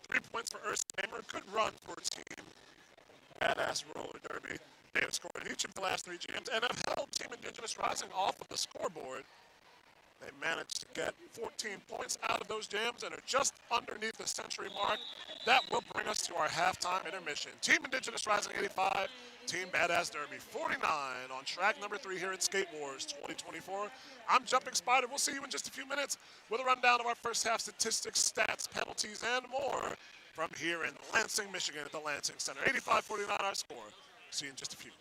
3 points for Ursa Mamer. Good run for Team Badass Roller Derby. They have scored in each of the last 3 jams and have held Team Indigenous Rising off of the scoreboard. They managed to get 14 points out of those jams and are just underneath the century mark. That will bring us to our halftime intermission. Team Indigenous Rising 85, Team Badass Derby 49 on track number 3 here at Skate Wars 2024. I'm Jumping Spider. We'll see you in just a few minutes with a rundown of our first half statistics, stats, penalties, and more from here in Lansing, Michigan at the Lansing Center. 85-49 our score. See you in just a few.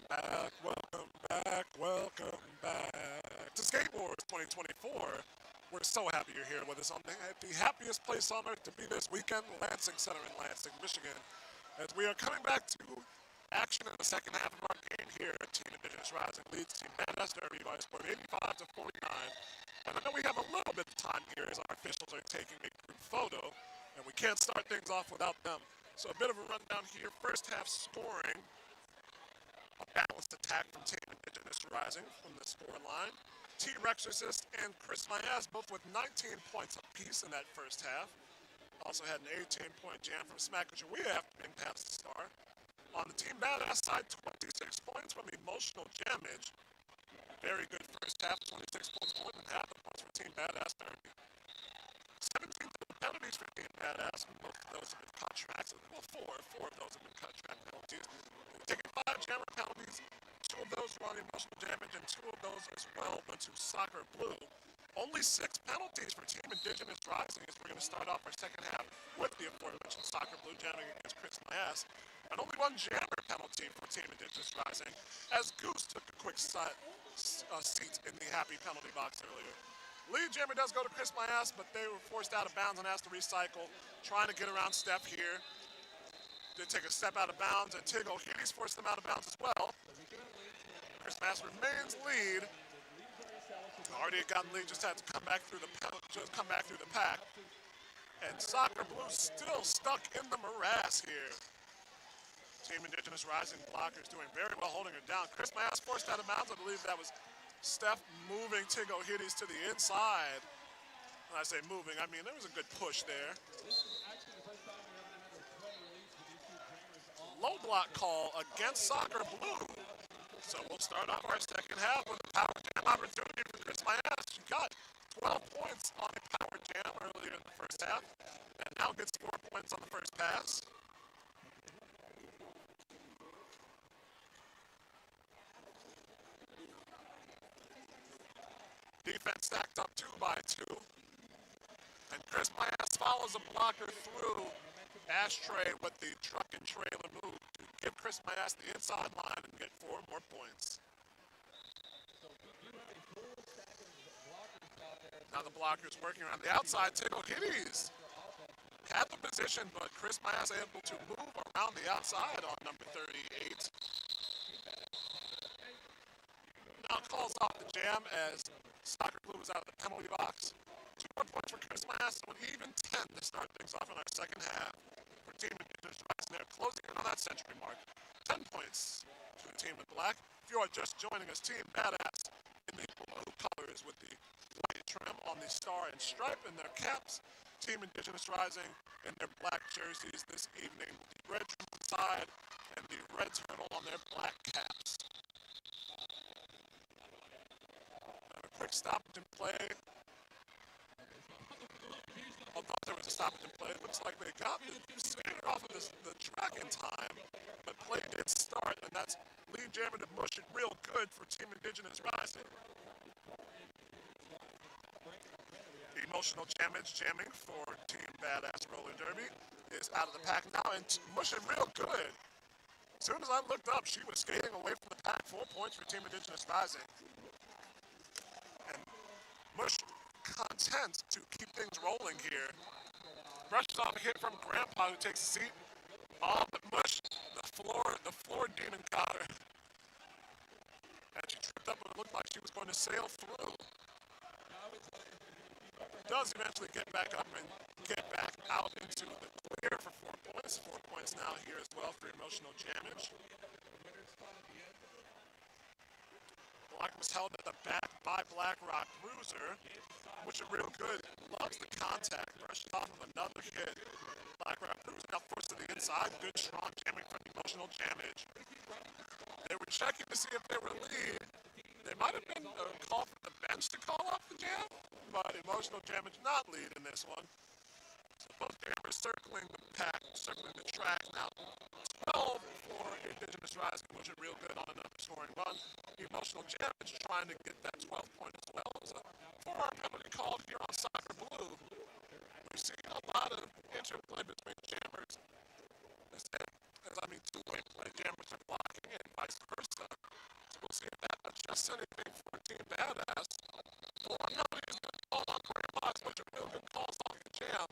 Welcome back to Skateboards 2024. We're so happy you're here with us on the happiest place on earth to be this weekend, Lansing Center in Lansing, Michigan, as we are coming back to action in the second half of our game here. Team Indigenous Rising leads Team Badass Derby by a score of 85 to 49. And I know we have a little bit of time here as our officials are taking a group photo, and we can't start things off without them. So a bit of a rundown here. First half scoring. A balanced attack from Team Indigenous Rising from the score line. T-Rexorcist and Chris Mayas both with 19 points apiece in that first half. Also had an 18-point jam from Smacker Jawea after being past the star. On the Team Badass side, 26 points from Emotional Damage. Very good first half, 26 points more than half the points for Team Badass Derby. 17 penalties for Team Badass, most of those have been contracts. Well, four of those have been contract penalties. Taking 5 jammer penalties, 2 of those were on Emotional Damage, and 2 of those as well went to Soccer Blue. Only 6 penalties for Team Indigenous Rising as we're going to start off our second half with the aforementioned Soccer Blue jamming against Chris Mayas. And only 1 jammer penalty for Team Indigenous Rising as Goose took a quick seat in the happy penalty box earlier. Lead jammer does go to Chris Mayas, but they were forced out of bounds and asked to recycle, trying to get around Steph here. Did take a step out of bounds, and Tiggle Hades forced them out of bounds as well. Chris Mayas remains lead. Already had gotten lead, just had to come back through the pack. And Soccer Blue still stuck in the morass here. Team Indigenous Rising blockers doing very well holding her down. Chris Mayas forced out of bounds. I believe that was Steph moving Tiggle Hades to the inside. When I say moving, I mean there was a good push there. Low block call against Soccer Blue. So we'll start off our second half with a power jam opportunity for Chris Mayas. She got 12 points on a power jam earlier in the first half, and now gets 4 points on the first pass. Defense stacked up 2 by 2. And Chris Mayas follows a blocker through Ashtray with the truck and trailer move to give Chris Mayas the inside line and get 4 more points. Now the blocker's working around the outside. Tiggle Hades had the position, but Chris Mayas able to move around the outside on number 38. Now calls off the jam as Soccer Blue is out of the penalty box. 2 more points for Chris Mayas, so an even 10 to start things off in our second half. For Team Indigenous Rising, they're closing in on that century mark. 10 points to the team in black. If you are just joining us, Team Badass in the blue colors with the white trim on the star and stripe in their caps. Team Indigenous Rising in their black jerseys this evening. The red trim on the side and the red turtle on their black caps. A quick stoppage and play. Although there was a stoppage and play, it looks like they got the skater off of the track in time, but play did start, and that's lead jammer to mush it real good for Team Indigenous Rising. Emotional Damage jamming for Team Badass Roller Derby is out of the pack now and mushing real good. As soon as I looked up, she was skating away from the pack. 4 points for Team Indigenous Rising. And Mush content to keep things rolling here. Brushes off a hit from Grandpa who takes a seat. Oh, but Mush, the floor demon got her. And she tripped up and it looked like she was going to sail through. Does eventually get back up and get back out into the clear for 4 points. 4 points now here as well for Emotional Damage. Block was held at the back by Black Rock Bruiser, which is real good. Loves the contact. Brushes off of another hit. Black Rock Bruiser now forced to the inside. Good strong jamming from Emotional Damage. They were checking to see if they were lead. They might have been a call from the bench to call off the jam, but Emotional Damage not lead in this one. So both jammers circling the pack, circling the track now. 12 for Indigenous Rising, which is real good on another scoring run. Emotional Damage trying to get that 12 point as well. As a 4-hour penalty called here on Soccer Blue. We're seeing a lot of interplay between jammers. Two-way play, jammers are blocking and vice versa. suggest anything for Team Badass. For nobody is going to call on career wise, but your real good calls off the jam.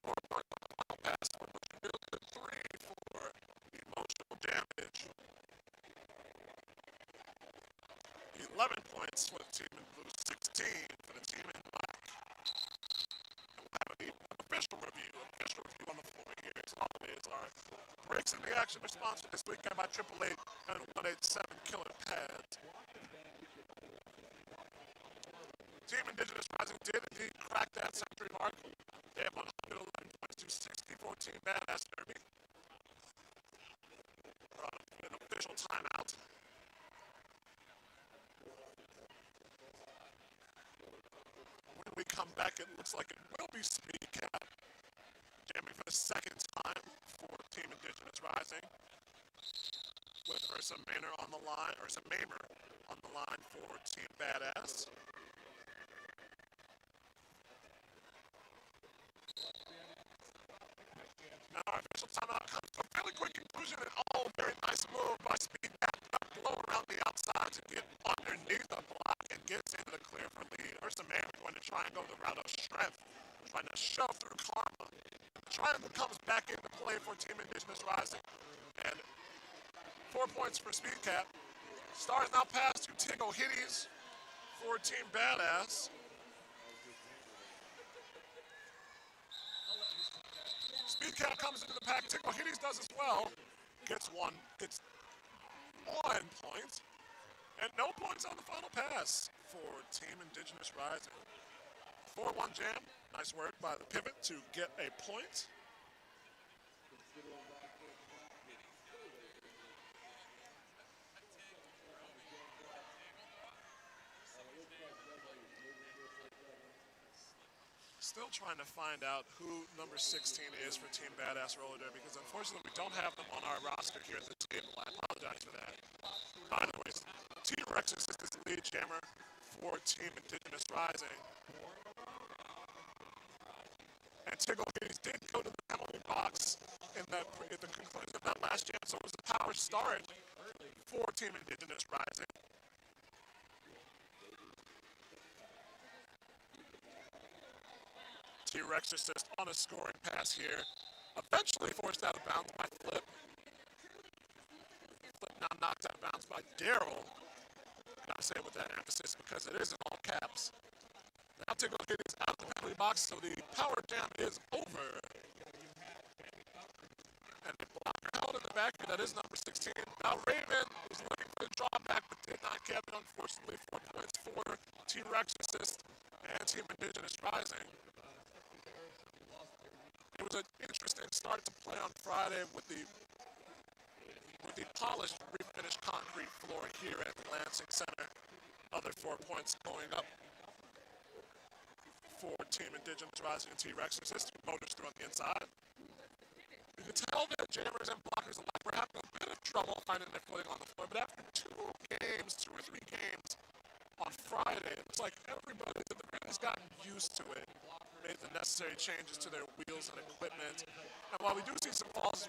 4 points on the final pass for Butcher Billiken, 3 for emotional damage. 11 points for the team in blue, 16 for the team in black. And we'll have an official review on the floor here, as always. Our breaks in the action are sponsored this weekend by 888 and 187 Killer Pads. Team Indigenous Rising did indeed crack that century mark. They have 111 points to 60 for Team Badass Derby. We're on an official timeout. When we come back, it looks like it will be Speed Cat jamming for the second time for Team Indigenous Rising, with Ursa Maynor on the line, Ursa Mamer on the line for Team Badass. Now our official timeout comes to a fairly quick conclusion, and very nice move by Speed Cat, blow around the outside to get underneath the block and gets into the clear for lead. Ursa Mamer going to try and go the route of strength, trying to shove through Karma. The triangle comes back into play for Team Indigenous Rising, and 4 points for Speed Cat. Stars now pass to Tiggo Hitties for Team Badass. Speed Cat comes into the pack. Tiggo Hitties does as well. Gets one point. And no points on the final pass for Team Indigenous Rising. 4-1 jam. Nice work by the pivot to get a point. Still trying to find out who number 16 is for Team Badass Roller Derby, because unfortunately we don't have them on our roster here at this table. I apologize for that. Anyways, T-Rex is the lead jammer for Team Indigenous Rising. And Tiggo Hitties did go to the penalty box at the conclusion of that last jam, so it was a power start for Team Indigenous Rising. T-Rex is just on a scoring pass here. Eventually forced out of bounds by Flip. Flip now knocked out of bounds by Daryl. Gotta say it with that emphasis because it is in all caps. Now Tiggo Hitties out of the penalty box, so the power jam is over. And the blocker held in the back, that is number 16. Now Raven was looking for the drawback, but did not get it, unfortunately. 4 points for T-Rex assist and Team Indigenous Rising. It was an interesting start to play on Friday with the polished, refinished concrete floor here at the Lansing Center. Other 4 points going up for Team Indigenous Rising and T-Rex. There's 2 motors through on the inside. You can tell that jammers and blockers alike were having a bit of trouble finding their footing on the floor, but after 2 or 3 games on Friday, it looks like everybody at the very least got used to it. Made the necessary changes to their wheels and equipment. And while we do see some falls,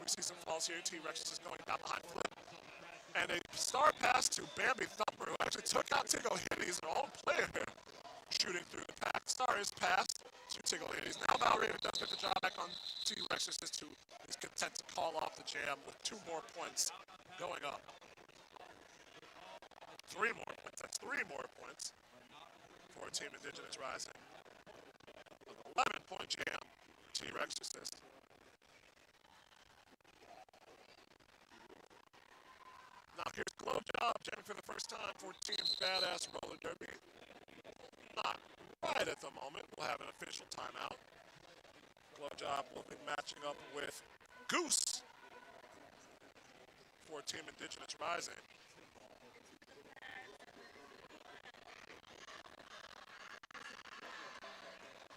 here, T-Rex is going down behind Flip. And a star pass to Bambi Thumper, who actually took out Tiggo Hitties, their own player, shooting through the pack. Star is passed to Tiggo Hitties. Now Valraven does get the job back on T-Rex, who is content to call off the jam with 2 more points going up. 3 more points. That's 3 more points for Team Indigenous Rising. 11-point jam, T-Rex assist. Now here's Glow Job jamming for the first time for Team Badass Roller Derby. Not right at the moment. We'll have an official timeout. Glow Job will be matching up with Goose for Team Indigenous Rising.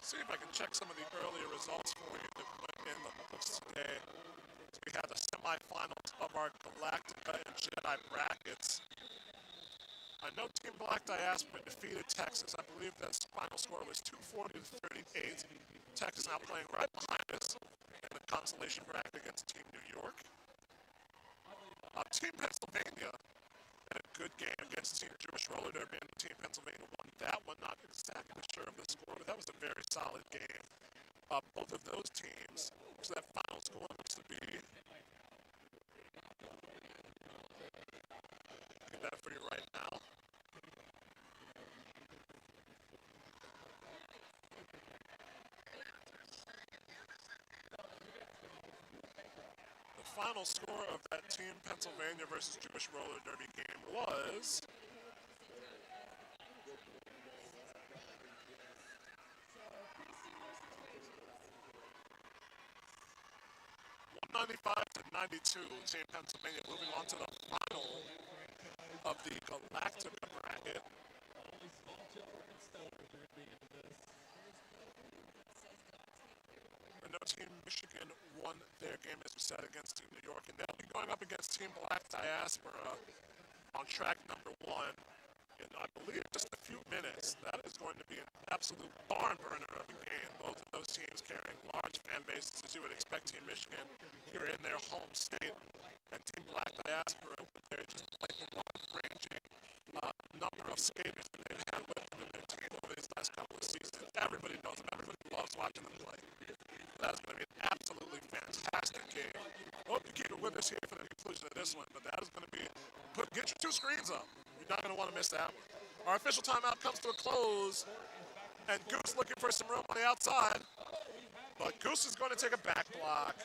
See if I can check some of the earlier results for you that went in the books today. So we had the semifinals of our Galactica and Jedi brackets. I know Team Black Diaspora defeated Texas. I believe that final score was 240 to 38. Texas now playing right behind us in the consolation bracket against Team New York. Team Pennsylvania had a good game against Team Jewish Roller Derby, and Team Pennsylvania won that one. Not exactly sure of the score, but that was a very solid game. Both of those teams, so that final score looks to be, get that for you right now. The final score of that Team Pennsylvania versus Jewish Roller Derby game was 195-92. Team Pennsylvania moving on to the final of the Galactica bracket. I know Team Michigan won their game, as we said, against Team New York, and they'll be going up against Team Black Diaspora on track number 1 in, I believe, just a few minutes. That is going to be an absolute barn burner of a game. Both of those teams carrying large fan bases, as you would expect Team Michigan here in their home state, and Team Black Diaspora with their just like wide-ranging number of skaters that they've had with them in their team over these last couple of seasons. Everybody knows them. Everybody loves watching them play. That's going to be an absolutely fantastic game. Hope you keep it with us here for the conclusion of this one, but that is going to be, get your 2 screens up. You're not going to want to miss that one. Our official timeout comes to a close, and Goose looking for some room on the outside, but Goose is going to take a back block.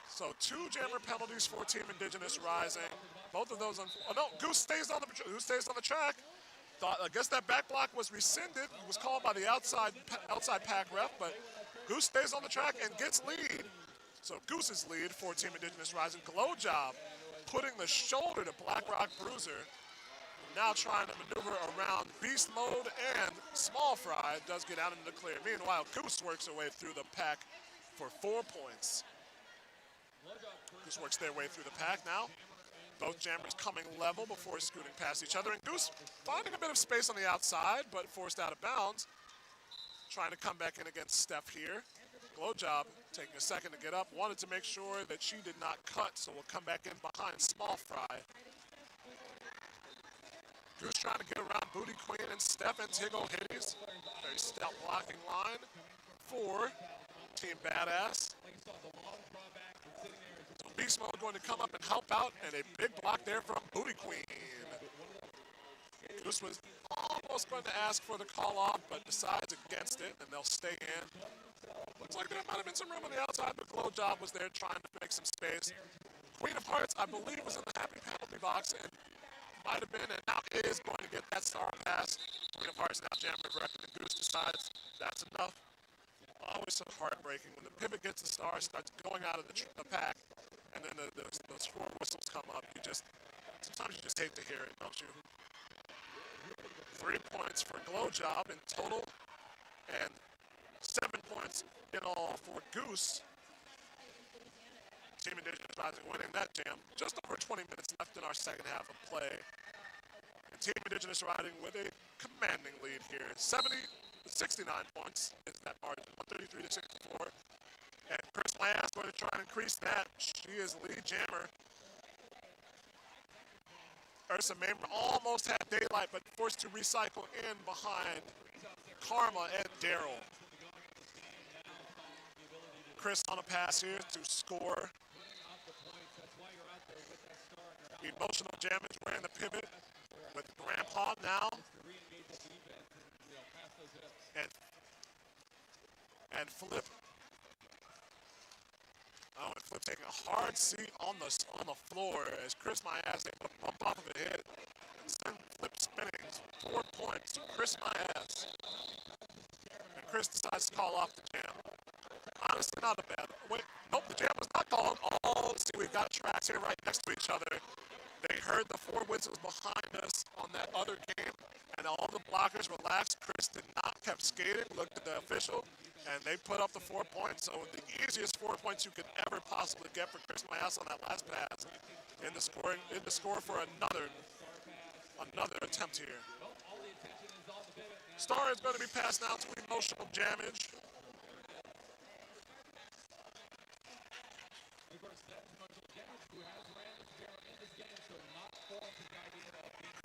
So 2 jammer penalties for Team Indigenous Rising. Both of those Goose stays on the track. I guess that back block was rescinded. It was called by the outside pack ref, but Goose stays on the track and gets lead. So Goose's lead for Team Indigenous Rising. Glow Job putting the shoulder to Black Rock Bruiser. Now trying to maneuver around Beast Mode, and Small Fry does get out into the clear. Meanwhile, Goose works her way through the pack for 4 points. Goose works their way through the pack now. Both jammers coming level before scooting past each other, and Goose finding a bit of space on the outside, but forced out of bounds. Trying to come back in against Steph here. Glow Job taking a second to get up. Wanted to make sure that she did not cut, so we'll come back in behind Small Fry. Goose trying to get around Booty Queen and Steph and Tiggo Hitties. Very stout blocking line for Team Badass. So Beast Mode going to come up and help out, and a big block there from Booty Queen. Goose was almost going to ask for the call off, but decides against it, and they'll stay in. Looks like there might have been some room on the outside, but Glow Job was there trying to make some space. Queen of Hearts, I believe, was in the happy penalty box, and might have been, and now is going to get that star pass. Queen of Hearts now jammed record, and Goose decides that's enough. Always so heartbreaking when the pivot gets the star, starts going out of the pack, and then the score whistles come up. Sometimes you just hate to hear it, don't you? 3 points for Glow Job in total, and 7 points in all for Goose. Team Indigenous Rising winning that jam. Just over 20 minutes left in our second half of play. And Team Indigenous Rising with a commanding lead here. 69 points is that margin, 133-64. And Chris Lance going to try and increase that. She is lead jammer. Ursa Mamer almost had daylight, but forced to recycle in behind Karma and Daryl. Chris on a pass here to score. Emotional Damage wearing the pivot with Grandpa now. And Flip. Oh, and Flip taking a hard seat on the floor as Chris Myas able to bump off of the head and send Flip spinning. 4 points to Chris Myas. And Chris decides to call off the jam. Honestly, not a bad. Wait, nope, the jam was not called. Oh, see, we've got tracks here right next to each other. They heard the 4 whistles behind us on that other game, and all the blockers relaxed. Chris did not, kept skating, looked at the official, and they put up the 4 points. So the easiest 4 points you could ever possibly get for Chris Myas on that last pass in the score for another attempt here. Star is going to be passed now to Emotional Damage.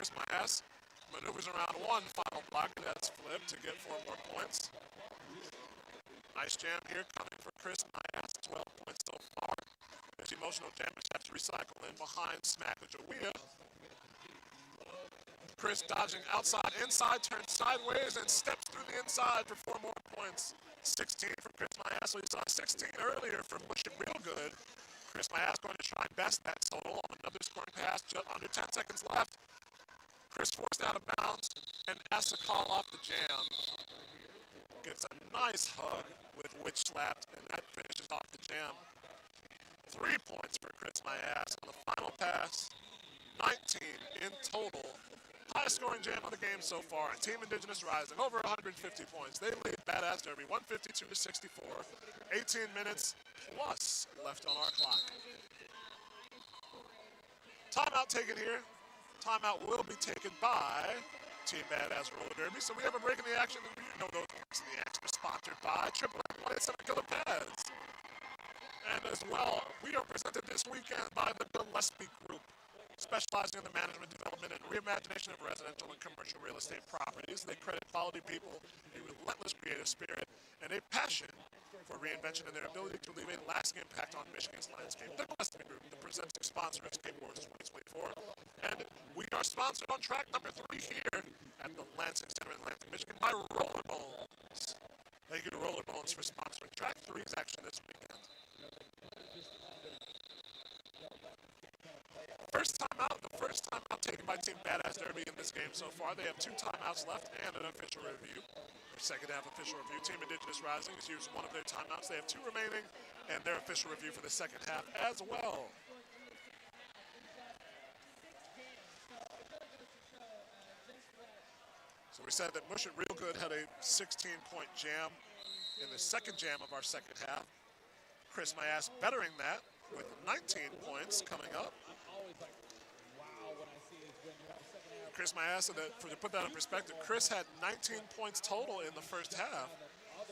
Chris Myas maneuvers around one final block that's flipped to get 4 more points. Nice jam here coming for Chris Myas, 12 points so far. There's emotional damage has to recycle in behind Smackajawea. Chris dodging outside, inside, turns sideways, and steps through the inside for 4 more points. 16 from Chris Myas. We saw 16 earlier from Bush It Real Good. Chris Myas going to try and best that total on another scoring pass just under 10 seconds left. Chris forced out of bounds and has to call off the jam. Gets a nice hug with which slapped, and that finishes off the jam. 3 points for Chris Myas on the final pass. 19 in total. Highest scoring jam of the game so far. Team Indigenous rising over 150 points. They lead Badass Derby 152 to 64. 18 minutes plus left on our clock. Timeout taken here. Timeout will be taken by Team Badass Roller Derby. So we have a break in the action. You know those breaks in the action are sponsored by Triple M 187 Killer Pads. And as well, we are presented this weekend by the Gillespie Group, specializing in the management, development, and reimagination of residential and commercial real estate properties. They credit quality people, a relentless creative spirit, and a passion for reinvention and their ability to leave a lasting impact on Michigan's landscape. The Gillespie Group, the presenting sponsor of Skateboards 2024. And we are sponsored on track number 3 here at the Lansing Center in Lansing, Michigan by Rollerbones. Thank you to Rollerbones for sponsoring track 3's action this weekend. The first timeout taken by Team Badass Derby in this game so far. They have 2 timeouts left and an official review. Their second half official review. Team Indigenous Rising has used one of their timeouts. They have 2 remaining, and their official review for the second half as well. So we said that Mush It Real Good had a 16-point jam in the second jam of our second half. Chris Myas bettering that with 19 points coming up. Chris Myas, to put that in perspective, Chris had 19 points total in the first half.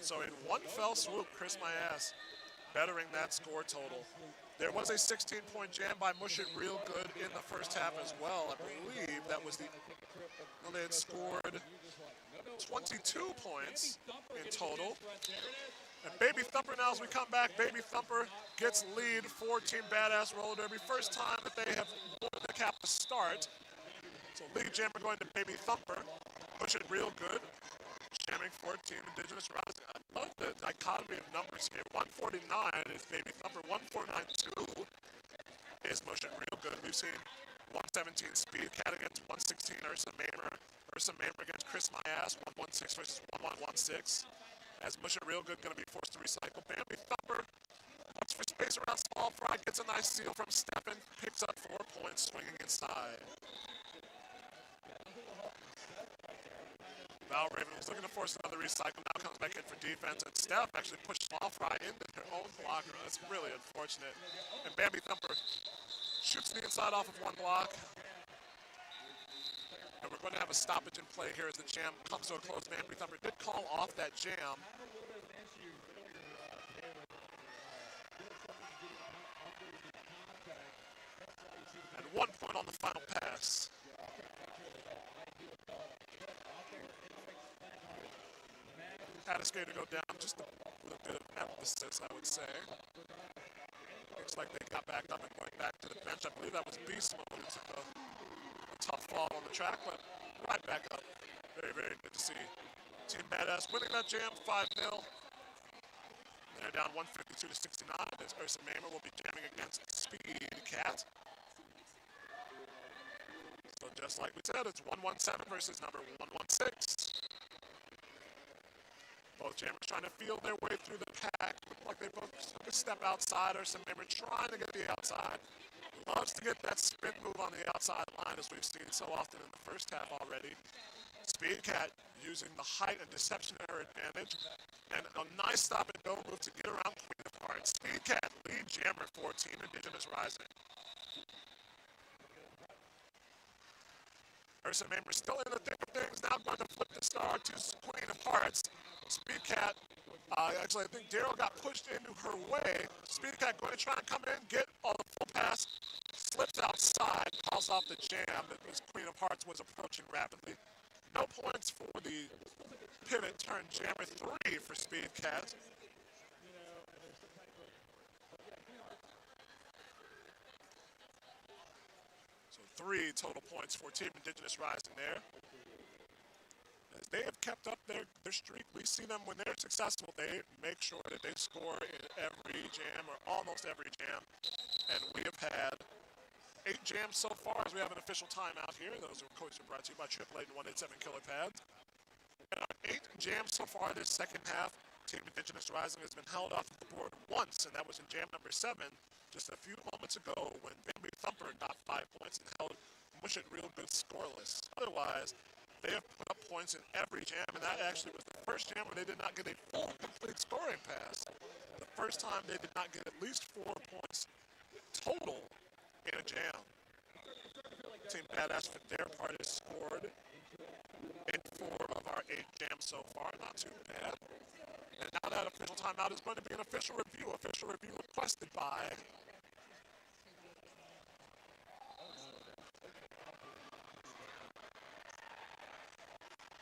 So in one fell swoop, Chris Myas bettering that score total. There was a 16-point jam by Mush It Real Good in the first half as well. I believe that was they had scored 22 points in total. And Baby Thumper now as we come back. Baby Thumper gets lead for Team Badass Roller Derby. First time that they have won the cap to start. So lead jammer going to Baby Thumper. Push It Real Good. Jamming for Team Indigenous Rising. I love the dichotomy of numbers here. 149 is Baby Thumper. 1492 is Mush It Real Good. We've seen 117 Speed Cat against 116 Ursa Mamer. Ursa Mamer against Chris Myas. 116 versus 1116. As Mush It Real Good going to be forced to recycle. Baby Thumper looks for space around Small Fry. Gets a nice steal from Steffen. Picks up 4 points swinging inside. Val Raven was looking to force another recycle. Now comes back in for defense. And Steph actually pushed Small Fry into their own blocker. That's really unfortunate. And Bambi Thumper shoots the inside off of one block. And we're going to have a stoppage in play here as the jam comes to a close. Bambi Thumper did call off that jam. And 1 point on the final pass. Had a skater go down just with a bit of emphasis, I would say. Looks like they got back up and going back to the bench. I believe that was Beast Mode who took a tough fall on the track, but right back up. Very, very good to see. Team Badass winning that jam 5-0. They're down 152 to 69 as Ursa Mamer will be jamming against Speed Cat. So just like we said, it's 117 versus number 116. Both jammers trying to feel their way through the pack. Look like they both took a step outside. Ursa Mamer trying to get the outside. Loves to get that spin move on the outside line as we've seen so often in the first half already. Speed Cat using the height and deception at her advantage. And a nice stop and go move to get around Queen of Hearts. Speed Cat lead jammer for Team Indigenous Rising. Ursa Mamer still in the thick of things. Now going to flip the star to Queen of Hearts. Speed Cat, actually I think Daryl got pushed into her way. Speed Cat going to try and come in, get on the full pass. slips outside, calls off the jam because Queen of Hearts was approaching rapidly. No points for the pivot turn jammer 3 for Speed Cat. So 3 total points for Team Indigenous Rising there. As they have kept up their streak, we see them when they're successful, they make sure that they score in every jam or almost every jam. And we have had 8 jams so far as we have an official timeout here. Those, of course, are brought to you by 888 and 187 Killer Pads. And on 8 jams so far this second half, Team Indigenous Rising has been held off the board once, and that was in jam number 7 just a few moments ago when Bambi Thumper got 5 points and held Mush It real good scoreless. Otherwise, they have put up points in every jam, and that actually was the first jam where they did not get a full complete scoring pass. The first time they did not get at least 4 points total in a jam. Team Badass for their part has scored in 4 of our 8 jams so far, not too bad. And now that official timeout is going to be an official review requested by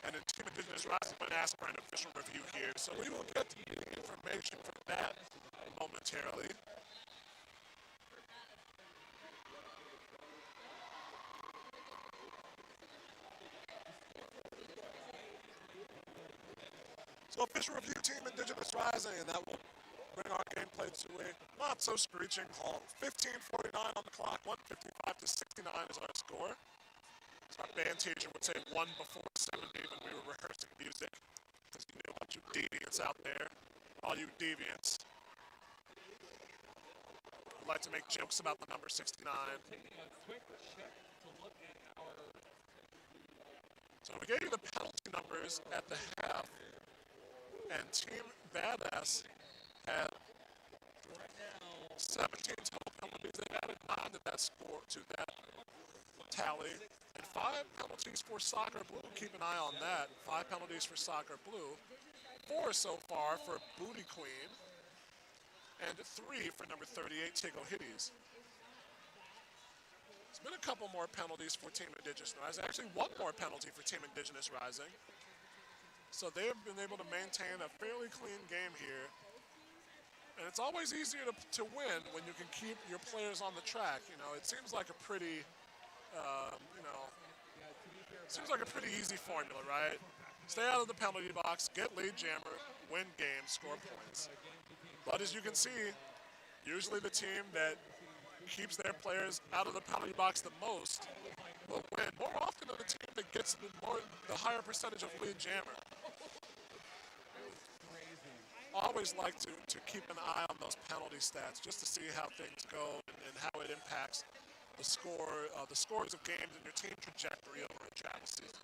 and the Team Indigenous Rising going to ask for an official review here, so we will get the information from that momentarily. So official review, Team Indigenous Rising, and that will bring our gameplay to a not so screeching halt. 15:49 on the clock, 155 to 69 is our score. So our band teacher would say 1 before 70 when we were rehearsing music, because you knew about you deviants out there, all you deviants. Would like to make jokes about the number 69. So we gave you the penalty numbers at the half. And Team Badass had 17 total penalties. They've added 9 to that score, to that tally. And 5 penalties for Soccer Blue. Keep an eye on that. 5 penalties for Soccer Blue. 4 so far for Booty Queen. And 3 for number 38, Tigo Hitties. There's been a couple more penalties for Team Indigenous Rising. Actually, 1 more penalty for Team Indigenous Rising. So they've been able to maintain a fairly clean game here. And it's always easier to win when you can keep your players on the track. You know, it seems like a pretty, easy formula, right? Stay out of the penalty box, get lead jammer, win games, score points. But as you can see, usually the team that keeps their players out of the penalty box the most will win more often than the team that gets the higher percentage of lead jammer. Always like to keep an eye on those penalty stats just to see how things go and how it impacts the scores of games and your team trajectory over a travel season.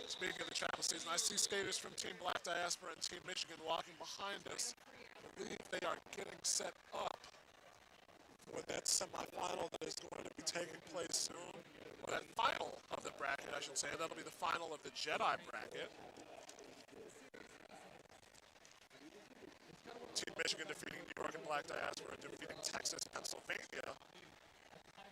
Speaking of the travel season, I see skaters from Team Black Diaspora and Team Michigan walking behind us. I believe they are getting set up for that semifinal that is going to be taking place soon. Or that final of the bracket, I should say. That'll be the final of the Jedi bracket. Team Michigan defeating New York and Black Diaspora, defeating Texas, Pennsylvania,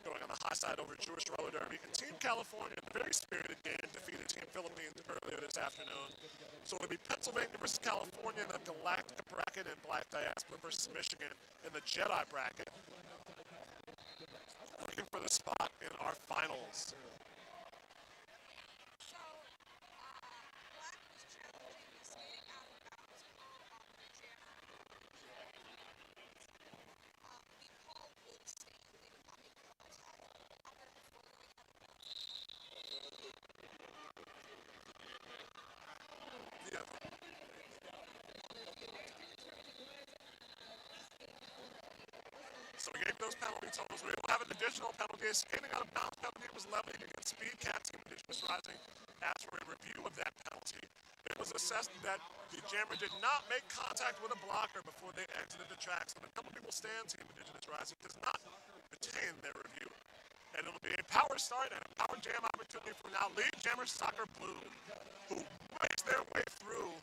going on the high side over Jewish roller derby. And Team California, in a very spirited game, defeated Team Philippines earlier this afternoon. So it'll be Pennsylvania versus California in the Galactica bracket and Black Diaspora versus Michigan in the Jedi bracket. Looking for the spot in our finals. So we gave those penalty totals. We will have an additional penalty. A skating out of bounds penalty was levied against Speed Cat, Team Indigenous Rising. Asked for a review of that penalty. It was assessed that the jammer did not make contact with a blocker before they exited the track. So the penalty will stand. Team Indigenous Rising does not retain their review. And it'll be a power start and a power jam opportunity for now lead jammer Soccer Blue, who makes their way through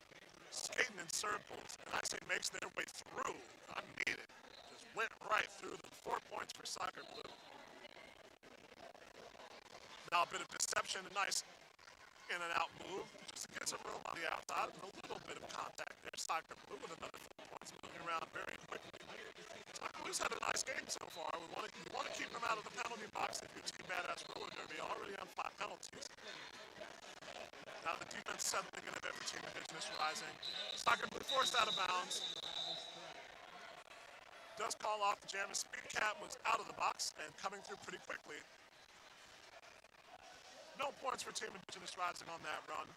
skating in circles. And I say makes their way through. I mean it. Just went right through them. 4 points for Soccer Blue. Now a bit of deception, a nice in and out move, just to get some room on the outside, and a little bit of contact there. Soccer Blue with another 4 points, moving around very quickly. Soccer Blue's had a nice game so far. We want to keep them out of the penalty box if you're Team Badass Roller Derby, already on 5 penalties. Now the defense settling in a bit for Team Indigenous Rising. Soccer Blue forced out of bounds. Does call off the jam. Speed Cat was out of the box and coming through pretty quickly. No points for Team Indigenous Rising on that run.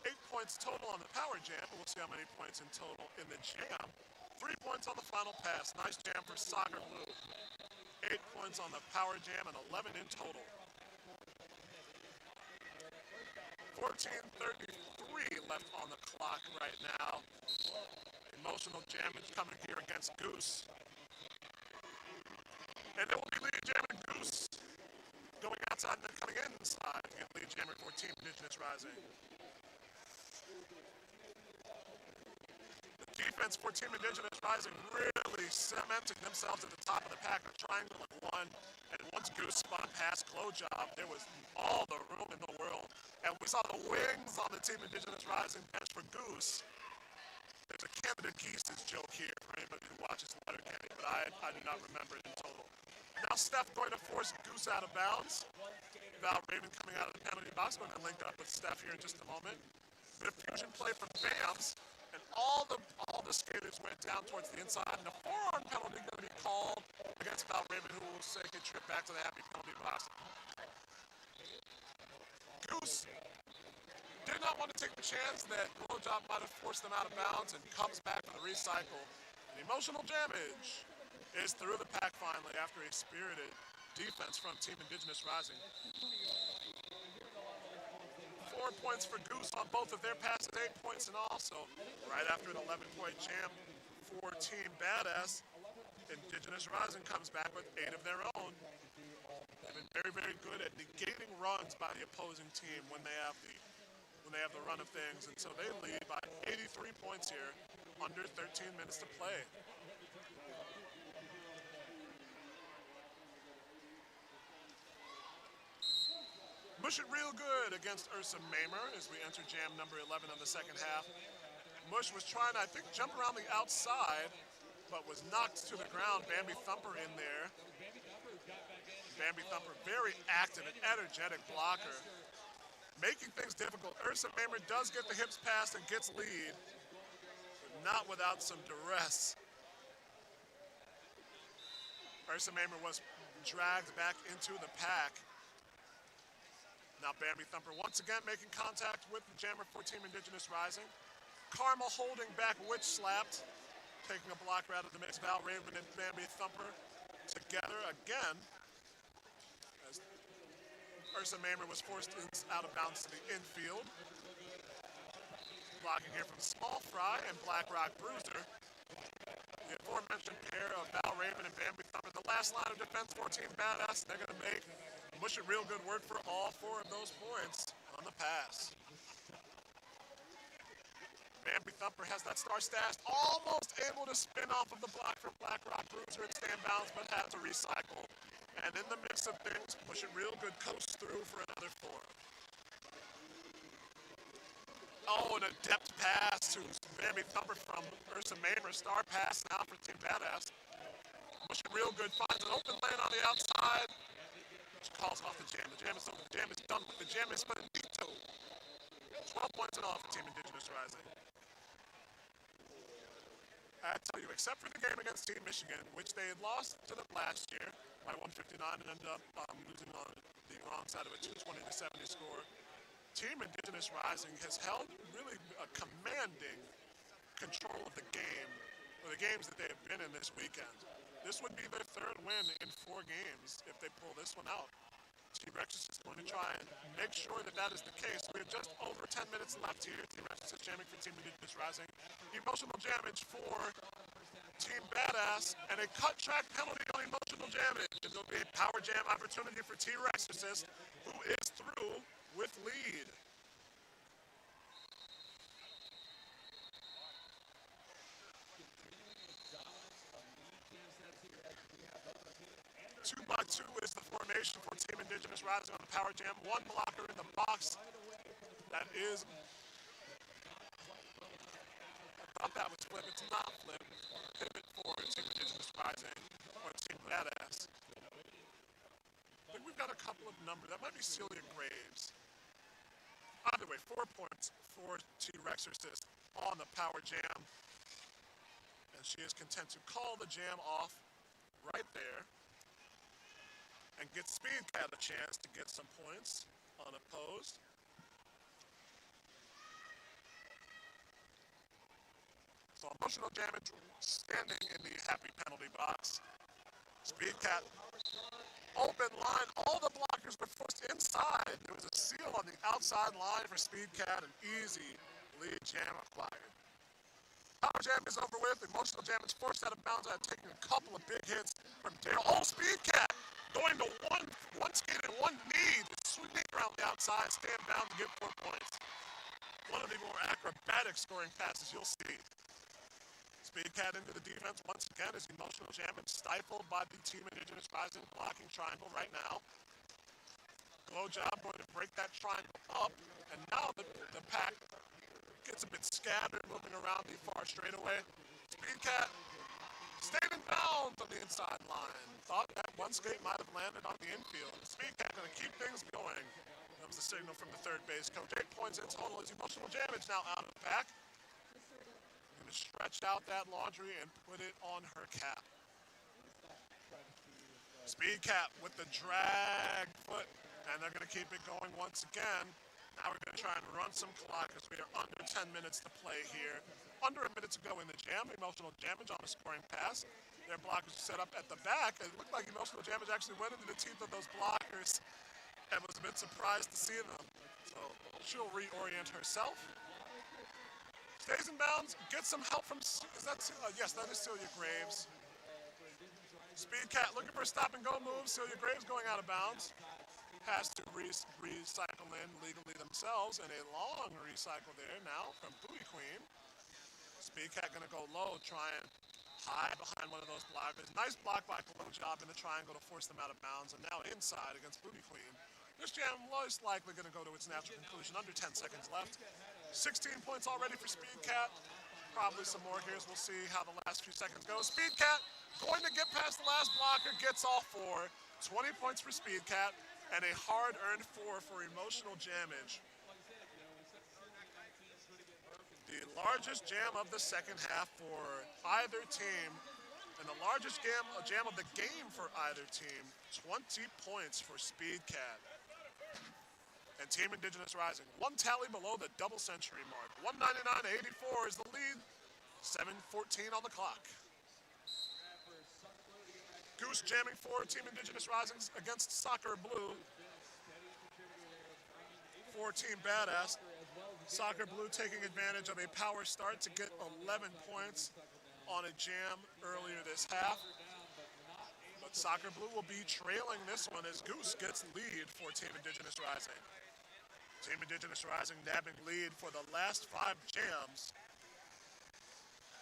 8 points total on the power jam, but we'll see how many points in total in the jam. 3 points on the final pass. Nice jam for Soccer Blue. 8 points on the power jam and 11 in total. 14:33 left on the clock right now. Emotional damage coming here against Goose. And it will be lead jammer Goose going outside and then coming inside to get lead jammer for Team Indigenous Rising. The defense for Team Indigenous Rising really cementing themselves at the top of the pack, a triangle of 1. And once Goose spun past Glow Job, there was all the room in the world. And we saw the wings on the Team Indigenous Rising bench for Goose. There's a Canada Geese's joke here for anybody who watches Letterkenny, but I do not remember it in total. Now Steph going to force Goose out of bounds. Val Raven coming out of the penalty box, going to link up with Steph here in just a moment. Bit of fusion play from Bams, and all the skaters went down towards the inside, and a forearm penalty going to be called against Val Raven, who will take a trip back to the happy penalty box. Goose did not want to take the chance that Blowjob might have forced them out of bounds and comes back for the recycle. And emotional damage is through the pack finally after a spirited defense from Team Indigenous Rising. 4 points for Goose on both of their passes, 8 points in all. So right after an 11-point jam for Team Badass, Indigenous Rising comes back with 8 of their own. They've been very, very good at negating runs by the opposing team when they have the run of things, and so they lead by 83 points here, under 13 minutes to play. Mush it real good against Ursa Mamer as we enter jam number 11 of the second half. Mush was trying to, I think, jump around the outside, but was knocked to the ground. Bambi Thumper in there. Bambi Thumper, very active and energetic blocker, making things difficult. Ursa Mamer does get the hips passed and gets lead, but not without some duress. Ursa Mamer was dragged back into the pack. Now Bambi Thumper once again making contact with the jammer for Team Indigenous Rising. Karma holding back Witch Slapped, taking a blocker out of the mix. Val Raven and Bambi Thumper together again, as Ursa Mamer was forced out of bounds to the infield. Blocking here from Small Fry and Black Rock Bruiser. The aforementioned pair of Val Raven and Bambi Thumper, the last line of defense for Team Badass. They're going to make Mush it real good work for all 4 of those points on the pass. Bambi Thumper has that star stash, almost able to spin off of the block from Black Rock Bruiser and stand bounds, but had to recycle. And in the mix of things, Mush it real good coast through for another 4. Oh, an adept pass to Bambi Thumper from Ursa Mamer. Star pass now for Team Badass. Mush it real good, finds an open lane on the outside. Calls off the jam. The jam is over. The jam is done with. The jam is finito. 12 points in all for Team Indigenous Rising. I tell you, except for the game against Team Michigan, which they had lost to them last year by 159 and ended up losing on the wrong side of a 220-70 score, Team Indigenous Rising has held really a commanding control of the game, or the games that they have been in this weekend. This would be their 3rd win in 4 games if they pull this one out. T-Rex is going to try and make sure that that is the case. We have just over 10 minutes left here. T-Rex is jamming for Team Indigenous Rising. Emotional damage for Team Badass, and a cut track penalty on emotional damage. And there'll be a power jam opportunity for T-Rex, who is through with lead. Team Indigenous Rising on the power jam. One blocker in the box. That is, I thought that was flip. It's not flip. Pivot for Team Indigenous Rising or Team Badass. I think we've got a couple of numbers. That might be Celia Graves. Either way, 4 points for T-Rexorcist on the power jam. And she is content to call the jam off right there and get Speedcat a chance to get some points unopposed. So emotional damage standing in the happy penalty box. Speedcat, open line, all the blockers were forced inside. There was a seal on the outside line for Speedcat, an easy lead jam acquired. Power jam is over with. Emotional jam is forced out of bounds after taking a couple of big hits from Daryl. Oh, Speedcat going to one skate and one knee, sweeping around the outside, stand down to get 4 points. One of the more acrobatic scoring passes you'll see. Speedcat into the defense once again as emotional jam is stifled by the Team Indigenous Rising blocking triangle right now. Glow job going to break that triangle up, and now the pack gets a bit scattered, moving around the far straightaway. Speedcat stayed in bounds on the inside line. Thought that one skate might have landed on the infield. Speedcat going to keep things going. Comes the signal from the third base coach. 8 points in total as emotional jam is now out of the pack. Going to stretch out that laundry and put it on her cap. Speedcat with the drag foot, and they're going to keep it going once again. Now we're going to try and run some clock as we are under 10 minutes to play here. Under a minute to go in the jam. Emotional damage on a scoring pass. Their blockers set up at the back. It looked like emotional damage actually went into the teeth of those blockers and was a bit surprised to see them. So she'll reorient herself. Stays in bounds. Gets some help from, yes, that is Celia Graves. Speedcat looking for a stop and go move. Celia Graves going out of bounds. Has to recycle in legally themselves, and a long recycle there now from Booty Queen. Speedcat gonna go low, try and hide behind one of those blockers. Nice block by Glow Job in the triangle to force them out of bounds, and now inside against Booty Queen. This jam most likely gonna go to its natural conclusion. Under 10 seconds left. 16 points already for Speedcat. Probably some more here as we'll see how the last few seconds go. Speedcat going to get past the last blocker, gets all 4. 20 points for Speedcat. And a hard-earned 4 for emotional damage. The largest jam of the second half for either team, and the largest jam of the game for either team. 20 points for Speedcat. And Team Indigenous Rising, one tally below the double century mark. 199-84 is the lead. 7:14 on the clock. Goose jamming for Team Indigenous Rising against Soccer Blue. For Team Badass. Soccer Blue taking advantage of a power start to get 11 points on a jam earlier this half. But Soccer Blue will be trailing this one as Goose gets lead for Team Indigenous Rising. Team Indigenous Rising nabbing lead for the last 5 jams.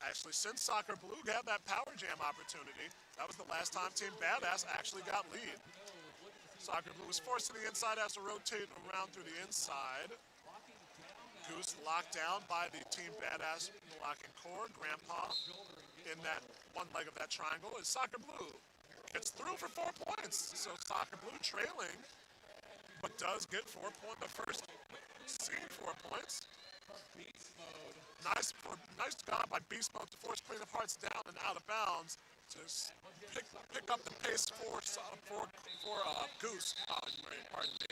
Actually, since Soccer Blue had that power jam opportunity, that was the last time Team Badass actually got lead. Soccer Blue was forced to the inside, has to rotate around through the inside. Goose locked down by the Team Badass blocking core. Grandpa in that one leg of that triangle is Soccer Blue. Gets through for 4 points, so Soccer Blue trailing, but does get 4 points. The first seen 4 points. Nice job by Beast Mode to force Queen of Hearts down and out of bounds to pick up the pace for Goose. Pardon me.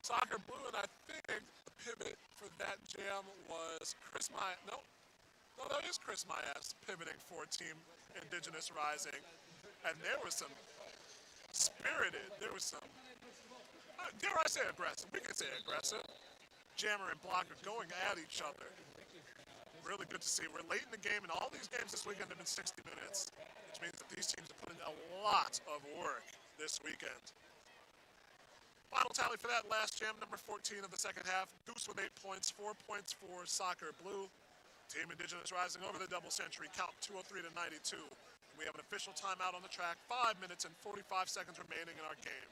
Soccer Blue, and I think the pivot for that jam was Chris My. No, that is Chris Myas pivoting for Team Indigenous Rising, and there was some spirited. There was some. Dare I say aggressive? We can say aggressive. Jammer and blocker going at each other. Really good to see. We're late in the game, and all these games this weekend have been 60 minutes, which means that these teams have put in a lot of work this weekend. Final tally for that last jam, number 14 of the second half. Goose with 8 points, 4 points for Soccer Blue. Team Indigenous Rising over the double century, count 203-92. We have an official timeout on the track. 5 minutes and 45 seconds remaining in our game.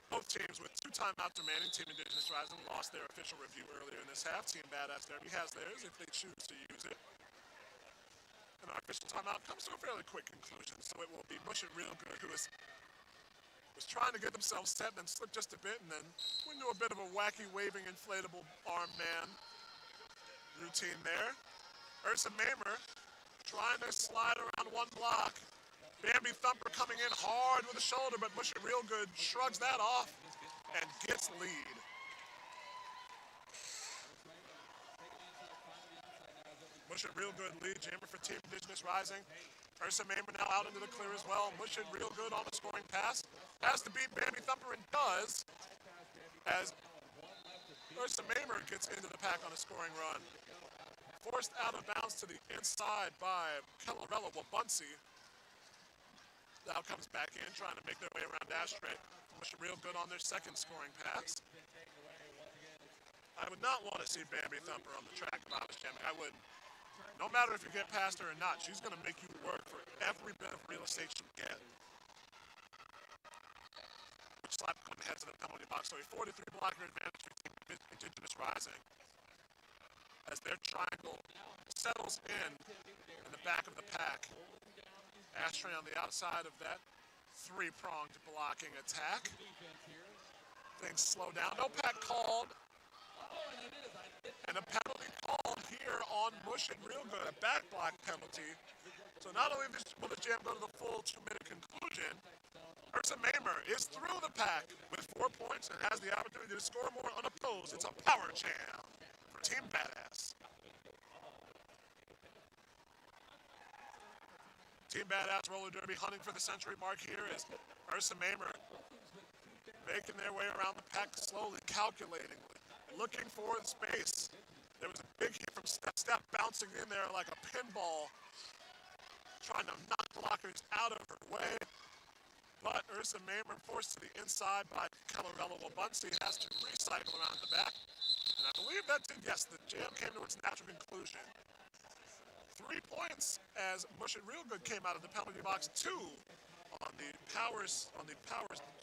Both teams with 2 timeouts remaining. Team Indigenous Rising lost their official review earlier in this half. Team Badass Derby has theirs if they choose to use it. And our official timeout comes to a fairly quick conclusion, so it will be Bush and Real Good, who was trying to get themselves set and then slipped just a bit and then went into a bit of a wacky waving inflatable arm man routine there. Ursa Mamer trying to slide around one block. Bambi Thumper coming in hard with the shoulder, but Bush and Real Good shrugs that off and gets lead. Bush and Real Good lead jammer for Team Indigenous Rising. Ursa Mamer now out into the clear as well. Bush and Real Good on the scoring pass. Has to beat Bambi Thumper and does, as Ursa Mamer gets into the pack on a scoring run. Forced out of bounds to the inside by Kellerella Wabunsi. Now comes back in, trying to make their way around Ashtray. Bush and Real Good on their second scoring pass. I would not want to see Bambi Thumper on the track if I was jamming. I wouldn't. No matter if you get past her or not, she's going to make you work for every bit of real estate you get. Which slap heads to the penalty box. So a 43 blocker advantage for Team Indigenous Rising. As their triangle settles in the back of the pack. Ashtray on the outside of that 3-pronged blocking attack. Things slow down. No pack called. And a penalty called here on Bush and Real Good, a back block penalty. So not only will the jam go to the full 2-minute conclusion, Ursa Mamer is through the pack with 4 points and has the opportunity to score more unopposed. It's a power jam for Team Badass. Team Badass roller derby hunting for the century mark here is Ursa Mamer making their way around the pack slowly, calculating, looking for the space. There was a big hit from Step bouncing in there like a pinball, trying to knock blockers out of her way. But Ursa Mamer, forced to the inside by Kellerella Wabunsi, has to recycle around the back. And I believe that did, yes, the jam came to its natural conclusion. 3 points as Bush and Real Good came out of the penalty box. 2 on the powers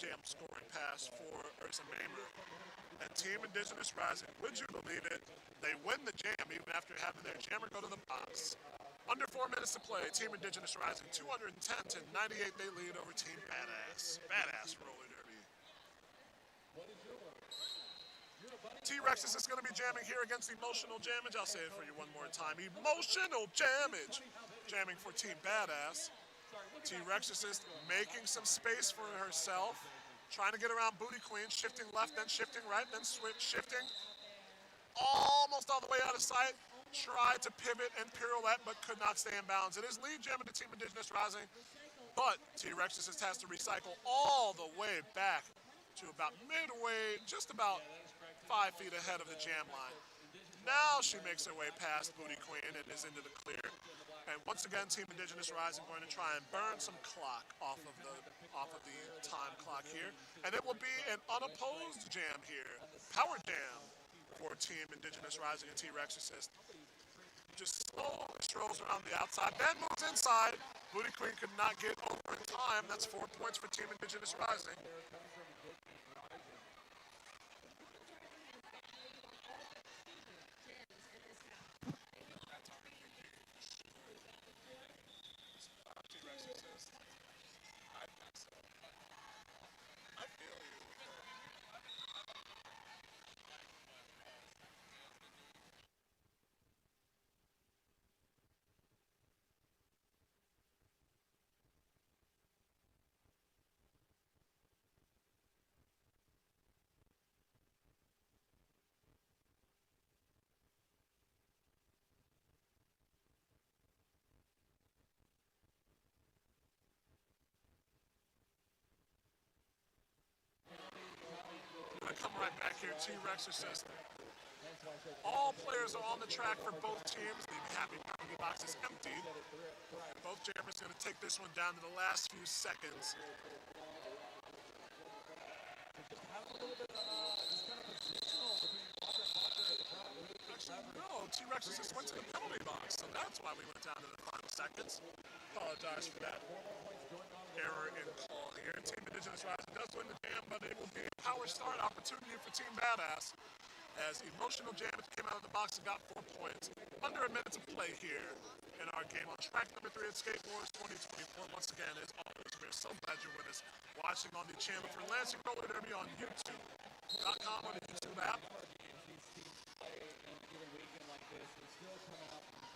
jam scoring pass for Ursa Mamer. And Team Indigenous Rising, would you believe it? They win the jam even after having their jammer go to the box. Under 4 minutes to play, Team Indigenous Rising 210 to 98. They lead over Team Badass. Badass roller derby. T-Rexes is going to be jamming here against Emotional Jammage. I'll say it for you one more time. Emotional Jammage. Jamming for Team Badass. T-Rexes is making some space for herself. Trying to get around Booty Queen. Shifting left, then shifting right, then switch. Shifting almost all the way out of sight. Tried to pivot and pirouette, but could not stay in bounds. It is lead jamming to Team Indigenous Rising. But T-Rexes has to recycle all the way back to about midway, just about 5 feet ahead of the jam line. Now she makes her way past Booty Queen and is into the clear. And once again, Team Indigenous Rising going to try and burn some clock off of the time clock here. And it will be an unopposed jam here. Power jam for Team Indigenous Rising and T-Rexorcist. Just slowly strolls around the outside, then moves inside. Booty Queen could not get over in time. That's 4 points for Team Indigenous Rising. Come right back here. T-Rexorcist. All players are on the track for both teams. The happy penalty box is empty. Both jammers going to take this one down to the last few seconds. No, T-Rexes just went to the penalty box, so that's why we went down to the final seconds. Apologize for that error in call here. Team Indigenous Rising does win the jam, but it will be a power start opportunity for Team Badass as Emotional Jam came out of the box and got 4 points. Under a minute to play here in our game on track number 3 at Skate Wars 2024. Once again, as always, we're so glad you're with us watching on the channel for Lansing Roller Derby on YouTube.com or the YouTube app.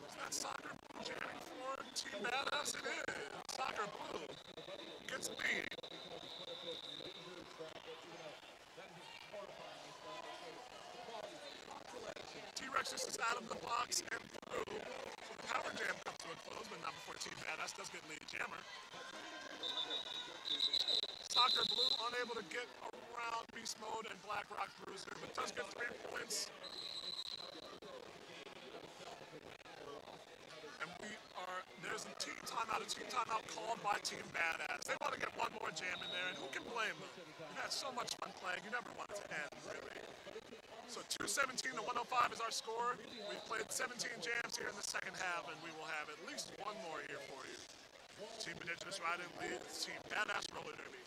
Is that Soccer Blue jamming for Team Badass? It is. Soccer Blue gets the lead. T-Rex is out of the box and through. So the power jam comes to a close, but not before Team Badass does get lead jammer. Soccer Blue unable to get around Beast Mode and Black Rock Bruiser, but does get 3 points. And there's a team timeout called by Team Badass. They want to get one more jam in there, and who can blame them? We've had so much fun playing, you never want it to end, really. So 217 to 105 is our score. We've played 17 jams here in the second half, and we will have at least one more here for you. Team Indigenous Riding leads Team Badass Roller Derby.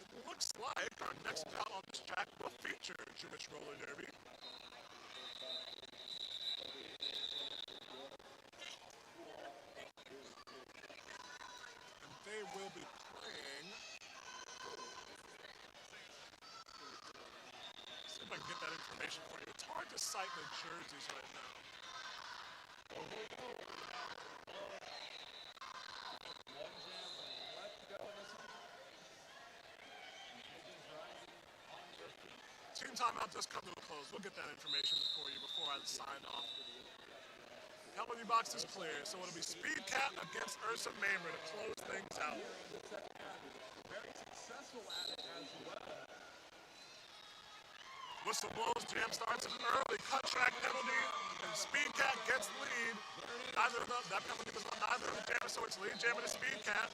It looks like our next bout on this track will feature Jewish Roller Derby. And they will be playing. See if I can get that information for you. It's hard to cite the jerseys right now. Team timeout does come to a close. We'll get that information for you before I sign off. Penalty box is clear, so it'll be Speed Cat against Ursa Mamer to close things out. Very successful at it as well. Whistle blows, jam starts an early cut track penalty, and Speed Cat gets the lead. That penalty was on neither of the jammers, so it's lead jammer to Speed Cat.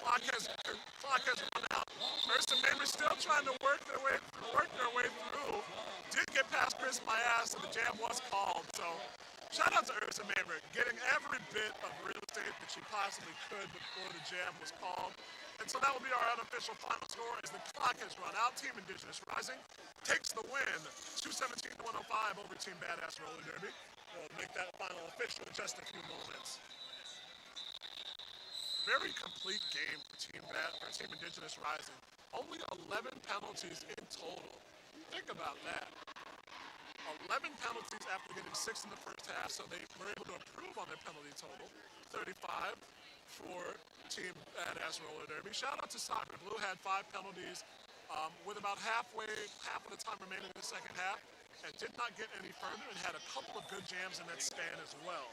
Clock has run out. Ursa Mamer still trying to work their way through. Did get past Chris my ass, and the jam was called. So shout out to Ursa Mamer, getting every bit of real estate that she possibly could before the jam was called. And so that will be our unofficial final score as the clock has run out. Team Indigenous Rising takes the win, 217 to 105 over Team Badass Roller Derby. We'll make that final official in just a few moments. Very complete game for Team Indigenous Rising. Only 11 penalties in total. Think about that. 11 penalties after getting 6 in the first half, so they were able to improve on their penalty total. 35 for Team Badass Roller Derby. Shout out to Soccer Blue, had 5 penalties with about half of the time remaining in the second half, and did not get any further and had a couple of good jams in that span as well.